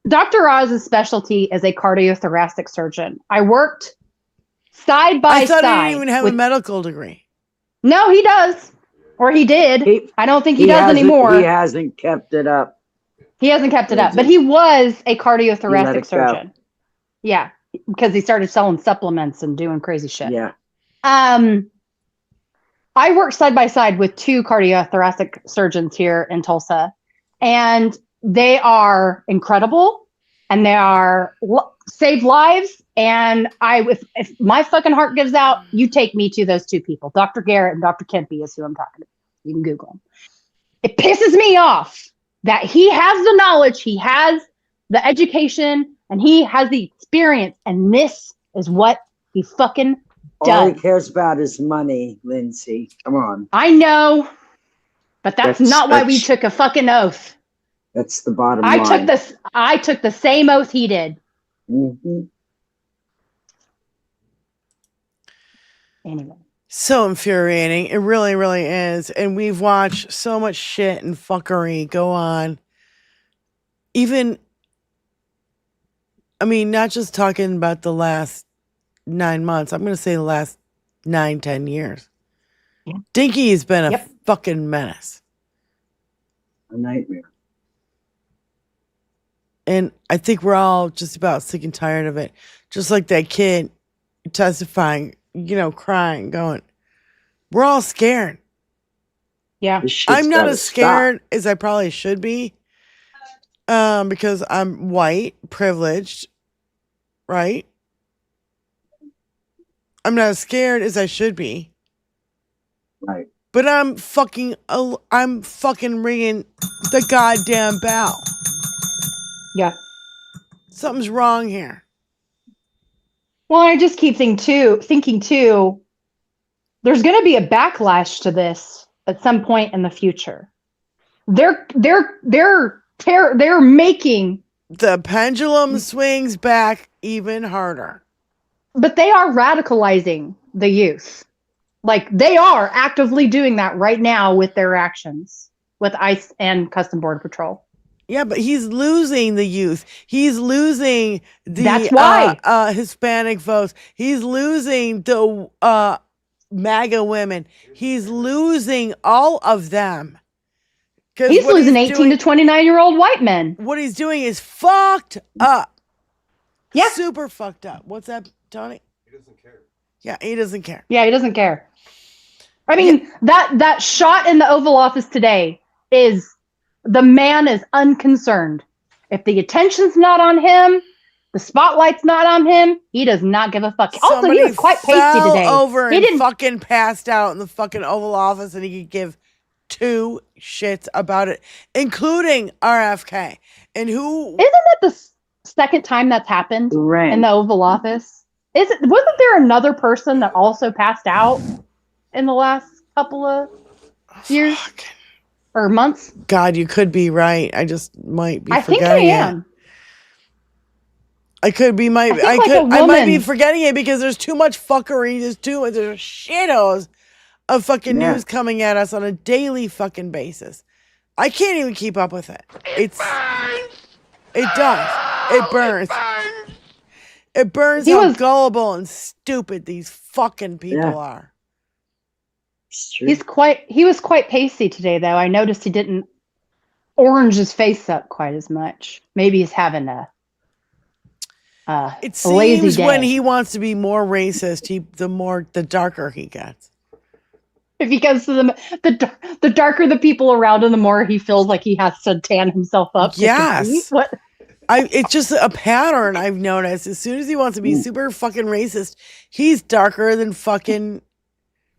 Dr. Oz's specialty is a cardiothoracic surgeon. I worked side by side. I thought he didn't even have a medical degree. No, he does. Or he did. I don't think he does anymore. He hasn't kept it up. He hasn't kept it up. But he was a cardiothoracic surgeon. Yeah. Because he started selling supplements and doing crazy shit. Yeah. I worked side by side with 2 cardiothoracic surgeons here in Tulsa, and they are incredible, and they are save lives. And if my fucking heart gives out, you take me to those 2 people, Dr. Garrett and Dr. Kempe is who I'm talking You can Google him. It pisses me off that he has the knowledge, he has the education, and he has the experience, and this is what he fucking does. All he cares about is money, Lindsay. Come on. I know, but that's not why we took a fucking oath. That's the bottom line. I took the same oath he did. Mm-hmm. Anyway. So infuriating. It really, really is. And we've watched so much shit and fuckery go on. Even, I mean, not just talking about the last 9 months. I'm going to say the last 9-10 years. Yeah. Dinky has been a fucking menace. A nightmare. And I think we're all just about sick and tired of it. Just like that kid testifying, crying, going, we're all scared. Yeah. I'm not as scared as I probably should be. Because I'm white, privileged, right? I'm not as scared as I should be. Right. But I'm fucking ringing the goddamn bell. Yeah. Something's wrong here. Well, I just keep thinking too, there's going to be a backlash to this at some point in the future. They're making the pendulum swings back even harder. But they are radicalizing the youth. Like, they are actively doing that right now with their actions with ICE and Custom Border Patrol. Yeah, but he's losing the youth. He's losing the That's why. Hispanic votes. He's losing the MAGA women. He's losing all of them. He's losing 18 to 29-year-old white men. What he's doing is fucked up. Yeah. Super fucked up. What's that, Tony? He doesn't care. Yeah, he doesn't care. Yeah, he doesn't care. I mean, that shot in the Oval Office today is, the man is unconcerned. If the attention's not on him, the spotlight's not on him, he does not give a fuck. Also, he was quite pasty today. Over and fucking passed out in the fucking Oval Office, and he could give two shits about it, including RFK. And who isn't that the second time that's happened in the Oval Office? Wasn't there another person that also passed out in the last couple of years or months? God, you could be right. I just might be forgetting think I am. I could be I might be forgetting it because there's too much fuckery. There's shittos of fucking news coming at us on a daily fucking basis. I can't even keep up with it. It does. It burns. It burns how gullible and stupid these fucking people are. He was quite pasty today, though. I noticed he didn't orange his face up quite as much. Maybe he's having a it lazy seems day. when he wants to be more racist, the darker he gets. If he goes to the darker the people around him, the more he feels like he has to tan himself up. Yes. What? It's just a pattern I've noticed. As soon as he wants to be super fucking racist, he's darker than fucking.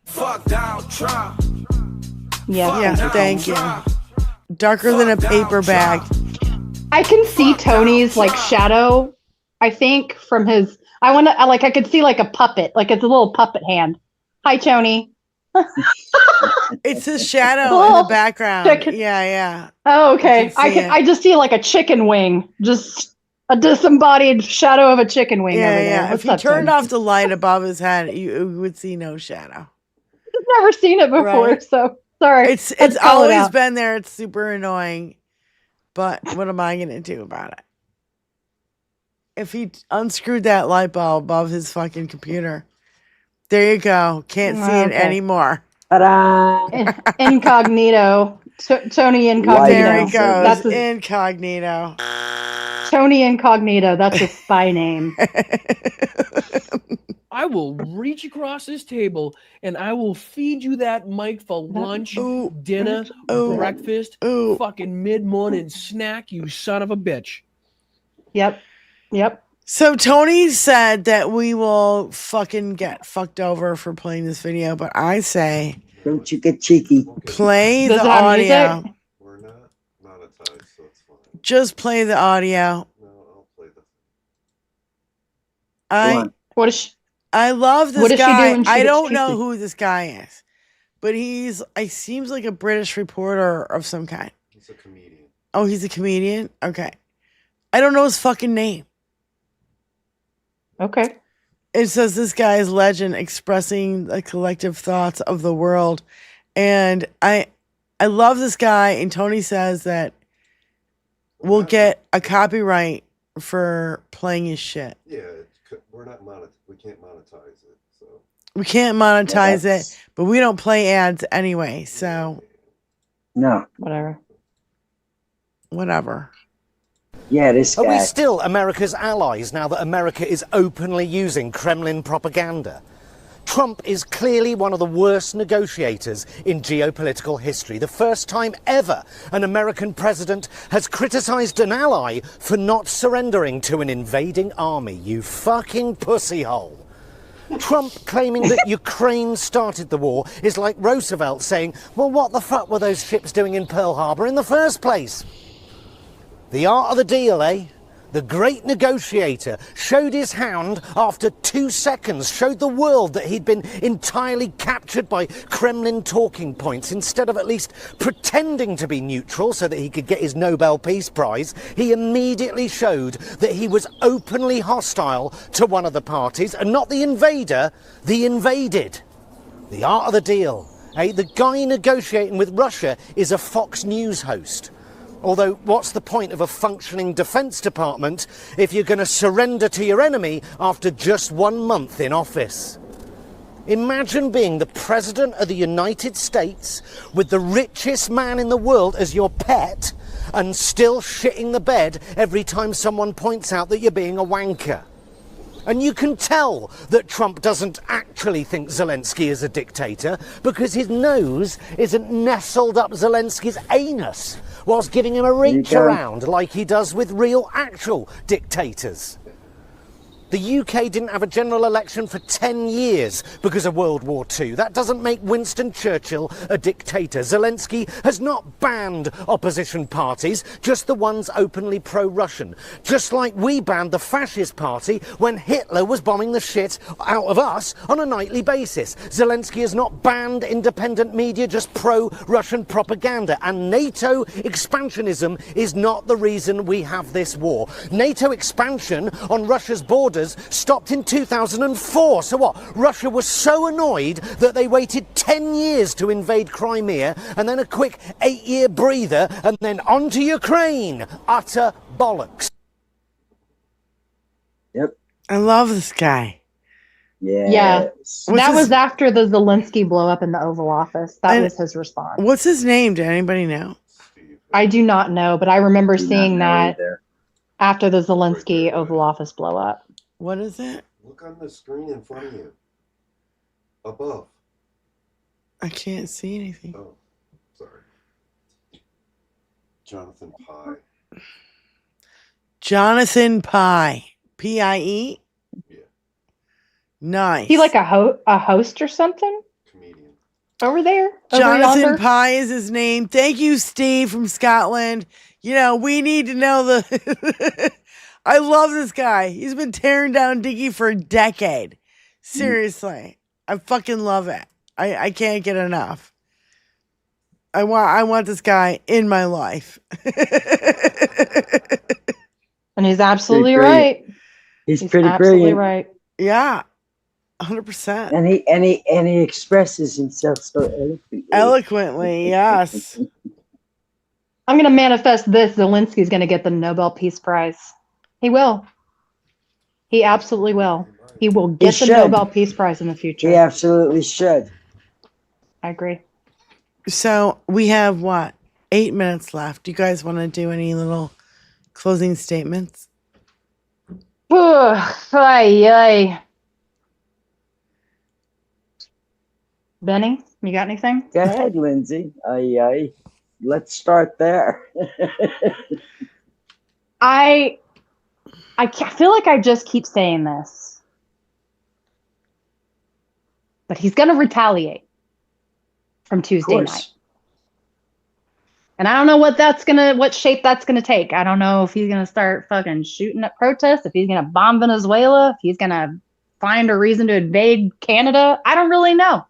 Fuck Donald Trump. Yeah, thank you. Darker than a paper bag. I can see Tony's shadow. I think from his. I could see like a puppet, like it's a little puppet hand. Hi, Tony. It's his shadow in the background. Yeah. Oh, okay. I just see like a chicken wing, just a disembodied shadow of a chicken wing over there. If he turned off the light above his head, you would see no shadow. I've never seen it before, so sorry. It's always been there. It's super annoying, but what am I gonna do about it? If he unscrewed that light bulb above his fucking computer, there you go. Can't see it anymore. Ta-da! Incognito. Tony Incognito. There he goes. That's Incognito. Tony Incognito. That's his spy name. I will reach across this table and I will feed you that mic for lunch, dinner, breakfast, fucking mid-morning snack, you son of a bitch. Yep. So Tony said that we will fucking get fucked over for playing this video, but I say Don't you get cheeky. Play Does the it have audio. music? Just play the audio. What is she, I love this what does she do guy. when she I gets don't know cheeky? who this guy is, but he seems like a British reporter of some kind. He's a comedian. Oh, he's a comedian? Okay. I don't know his fucking name. Okay. It says this guy is legend expressing the collective thoughts of the world. And I love this guy. And Tony says that we'll get a copyright for playing his shit. Yeah, we can't monetize it. So We can't monetize it, but we don't play ads anyway. So No. whatever. Yeah, this guy. Are we still America's allies now that America is openly using Kremlin propaganda? Trump is clearly one of the worst negotiators in geopolitical history. The first time ever an American president has criticized an ally for not surrendering to an invading army. You fucking pussy hole. Trump claiming that Ukraine started the war is like Roosevelt saying, well, what the fuck were those ships doing in Pearl Harbor in the first place? The art of the deal, eh? The great negotiator showed his hand after 2 seconds, showed the world that he'd been entirely captured by Kremlin talking points. Instead of at least pretending to be neutral so that he could get his Nobel Peace Prize, he immediately showed that he was openly hostile to one of the parties, and not the invader, the invaded. The art of the deal, eh? The guy negotiating with Russia is a Fox News host. Although, what's the point of a functioning Defence Department if you're going to surrender to your enemy after just 1 month in office? Imagine being the President of the United States with the richest man in the world as your pet and still shitting the bed every time someone points out that you're being a wanker. And you can tell that Trump doesn't actually think Zelensky is a dictator because his nose isn't nestled up Zelensky's anus whilst giving him a reach around like he does with real actual dictators. The UK didn't have a general election for 10 years because of World War II. That doesn't make Winston Churchill a dictator. Zelensky has not banned opposition parties, just the ones openly pro-Russian. Just like we banned the fascist party when Hitler was bombing the shit out of us on a nightly basis. Zelensky has not banned independent media, just pro-Russian propaganda. And NATO expansionism is not the reason we have this war. NATO expansion on Russia's borders stopped in 2004. So what? Russia was so annoyed that they waited 10 years to invade Crimea and then a quick 8-year breather and then on to Ukraine. Utter bollocks. Yep. I love this guy. Yeah. That was after the Zelensky blow up in the Oval Office. That was his response. What's his name? Did anybody know? I do not know, but I remember seeing that after the Zelensky Oval Office blow up. What is it? Look on the screen in front of you. Above. I can't see anything. Oh, sorry. Jonathan Pie. Jonathan Pie. P-I-E? Yeah. Nice. He like a host or something? Comedian. Over there? Jonathan over Pie is his name. Thank you, Steve from Scotland. You know, we need to know the... I love this guy. He's been tearing down Diggy for a decade. Seriously. I fucking love it. I can't get enough. I want this guy in my life. And he's absolutely right. He's pretty absolutely brilliant. right. Yeah. 100%. And he expresses himself so eloquently, yes. I'm going to manifest this. Zelensky's going to get the Nobel Peace Prize. He will. He absolutely will. He will get the Nobel Peace Prize in the future. He absolutely should. I agree. So we have 8 minutes left. Do you guys want to do any little closing statements? Benny, you got anything? Go ahead, Lindsay. Let's start there. I feel like I just keep saying this, but he's going to retaliate. from Tuesday night. And I don't know what shape that's gonna take. I don't know if he's gonna start fucking shooting at protests, if he's gonna bomb Venezuela, if he's gonna find a reason to invade Canada. I don't really know.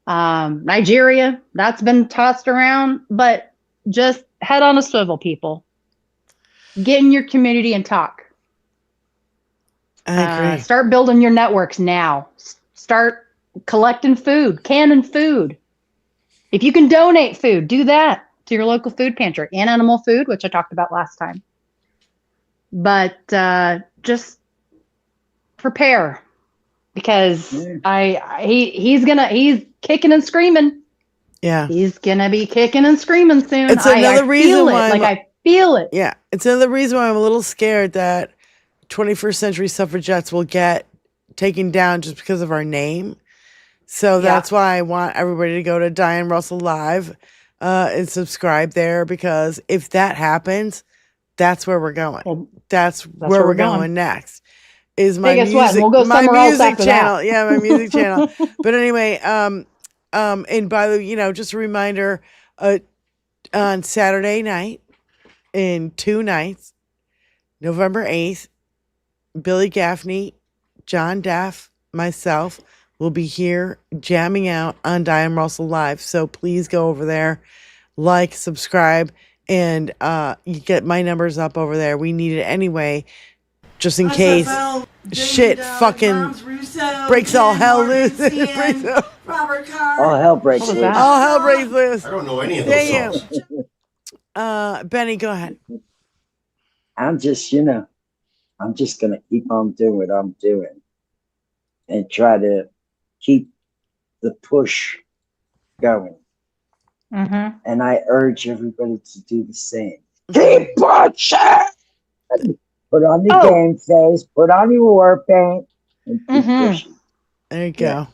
Nigeria, that's been tossed around, but just head on a swivel, people. Get in your community and talk. I agree. Start building your networks now. Start collecting food, canning food. If you can donate food, do that to your local food pantry and animal food, which I talked about last time. But just prepare, because he's kicking and screaming. Yeah, he's gonna be kicking and screaming soon. It's another reason why I feel it. Yeah, it's another reason why I'm a little scared that 21st century suffragettes will get taken down just because of our name. So that's why I want everybody to go to Diane Russell Live and subscribe there, because if that happens, that's where we're going. That's where we're going next. Is my guess what? music, We'll go my somewhere else music after channel. that. Yeah, my music channel. But anyway, and by the just a reminder, on Saturday night, in 2 nights, November 8th, Billy Gaffney, John Daff, myself will be here jamming out on Diane Russell Live. So please go over there, like, subscribe, and you get my numbers up over there. We need it anyway, just in case shit fucking breaks all hell loose. Robert Carr. All hell breaks loose. All hell breaks loose. I don't know any of those songs. Benny, go ahead. I'm just gonna keep on doing what I'm doing and try to keep the push going. Mm-hmm. And I urge everybody to do the same. Keep pushing! Put on your game face, put on your war paint, and keep pushing. There you go.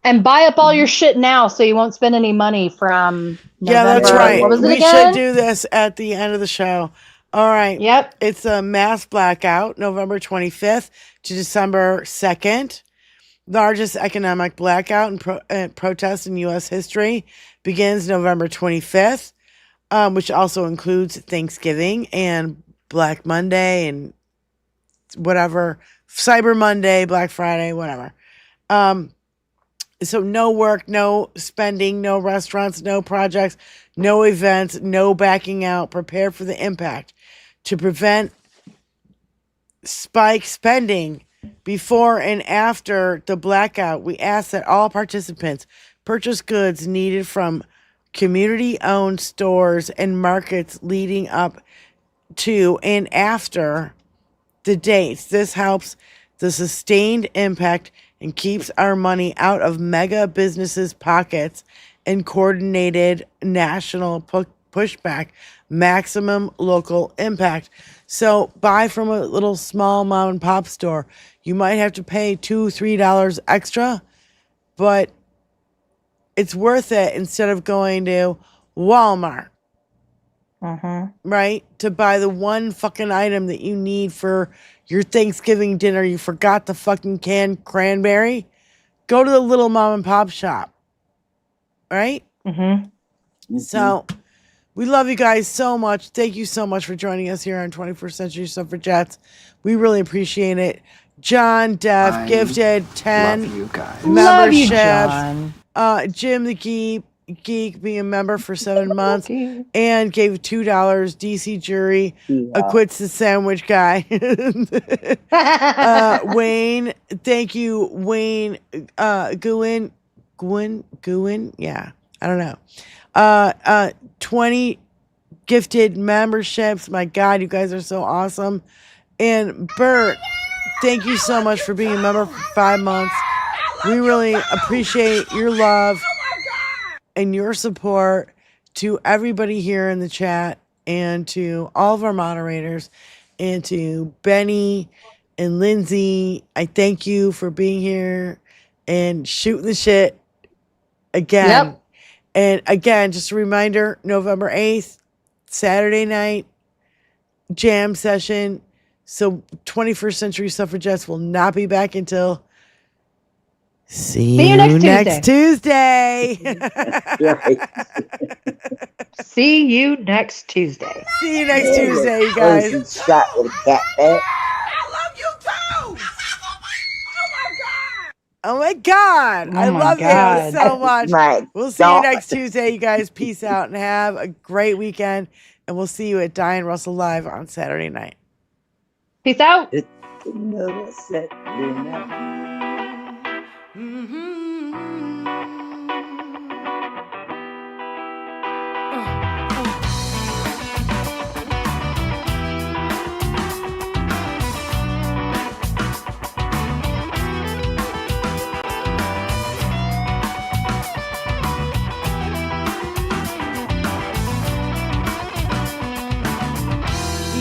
And buy up all your shit now so you won't spend any money from November. Yeah, that's right. What was it we again? should do this at the end of the show. All right. Yep. It's a mass blackout, November 25th to December 2nd. Largest economic blackout and protest in U.S. history begins November 25th, which also includes Thanksgiving and Black Monday and whatever, Cyber Monday, Black Friday, whatever. So no work, no spending, no restaurants, no projects, no events, no backing out. Prepare for the impact. To prevent spike spending before and after the blackout, we ask that all participants purchase goods needed from community-owned stores and markets leading up to and after the dates. This helps the sustained impact and keeps our money out of mega businesses' pockets and coordinated national pushback, maximum local impact. So buy from a little small mom and pop store. You might have to pay $2-3 extra, but it's worth it instead of going to Walmart. Right? To buy the one fucking item that you need for your Thanksgiving dinner. You forgot the fucking canned cranberry. Go to the little mom and pop shop. Right? So we love you guys so much. Thank you so much for joining us here on 21st Century Suffragettes. We really appreciate it. John Def gifted 10 love you guys. Love you, memberships. John. Jim the Geek being a member for 7 months and gave $2. DC Jury acquits the sandwich guy. Wayne, thank you, Wayne. Gwyn, yeah, I don't know. 20 gifted memberships. My God, you guys are so awesome. And Bert, thank you so much for being a member for 5 months. We really appreciate your love and your support. To everybody here in the chat and to all of our moderators and to Benny and Lindsay. I thank you for being here and shooting the shit again. Yep. And again, just a reminder, November 8th, Saturday night, jam session. So 21st Century Suffragettes will not be back until See you next Tuesday. See you next Tuesday. See you next Tuesday, you guys. Shot with a cat bat. Oh my God. I love you so much. We'll see you next Tuesday, you guys. Peace out and have a great weekend. And we'll see you at Diane Russell Live on Saturday night. Peace out.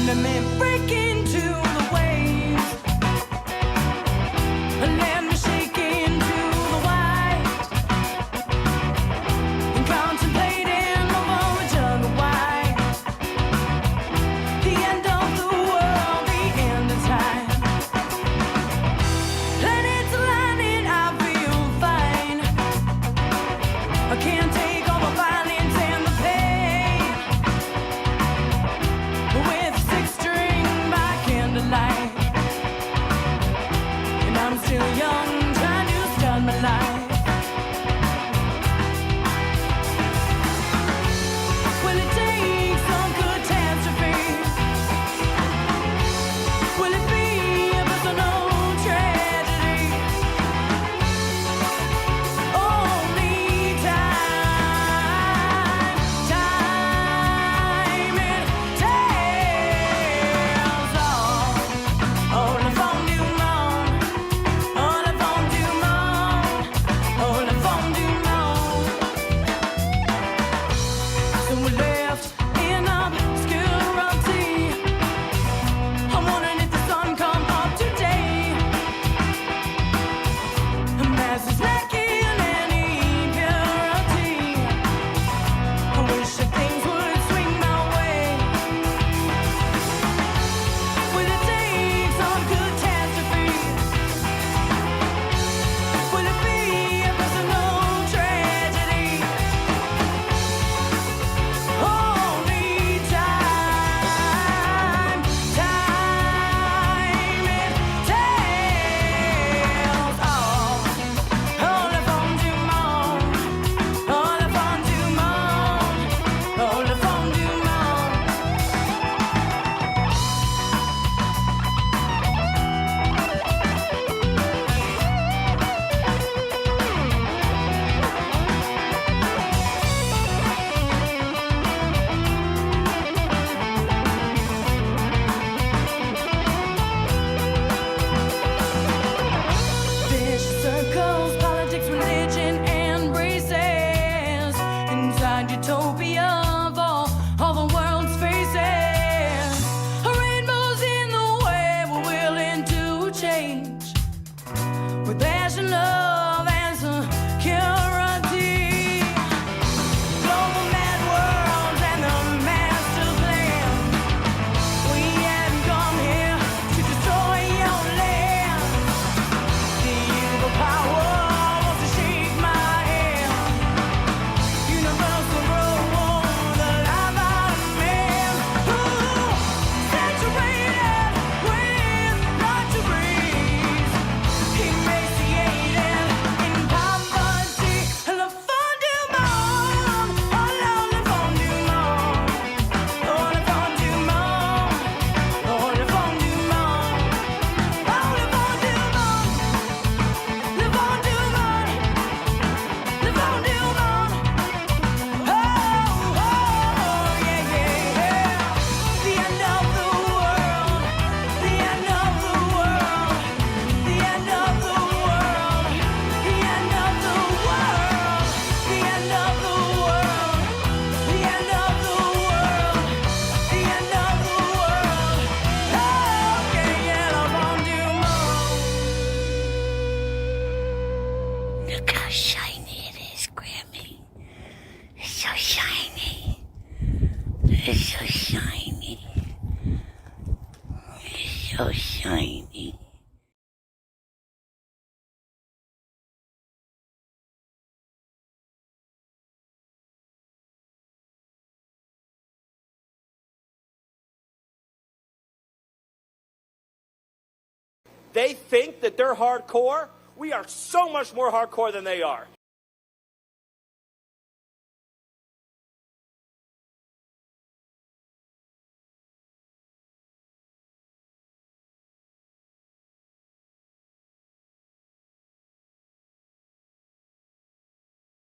Let me break into the waves. Let me shake into the white. And contemplating the moment of the white. The end of the world, the end of time. Planets aligning, I feel fine. I can't take all the violence and the pain. With six-string by candlelight, and I'm still young, trying to start my life. Will it take some catastrophe? Will it be a personal tragedy? Only time and tales all the fond du monde, all the fond du monde, all the fond du monde. So we're left in obscurity. I'm wondering if the sun come up today. The masses lacking any purity. I wish that things would swing my way. Will it take some catastrophe? Will it be a personal tragedy? Only time and tales. All the fond du monde, all the fond du monde, all the fond du monde. Vicious circles, politics, religion, and races. Inside utopia of all the world's faces. Rainbows in the way, we're willing to change. With passion, love, and security. Global mad worlds and the master plan. We haven't come here to destroy your land. The evil power wants to shake my hand. Universal rule, the life out of man. Ooh, saturated with luxuries, emaciated in poverty. Le fond du monde, oh le fond du monde, oh le fond du monde, oh le fond du monde, oh le fond du monde. Le vent du monde, le vent du monde. Oh, oh, yeah, yeah, yeah. The end of the world, the end of the world, the end of the world, the end of the world, the end of the world, the end of the world, the end of the world. Oh, yeah, le vent du monde. Look how shiny it is, Grammy. It's so shiny. It's so shiny. It's so shiny. They think that they're hardcore. We are so much more hardcore than they are.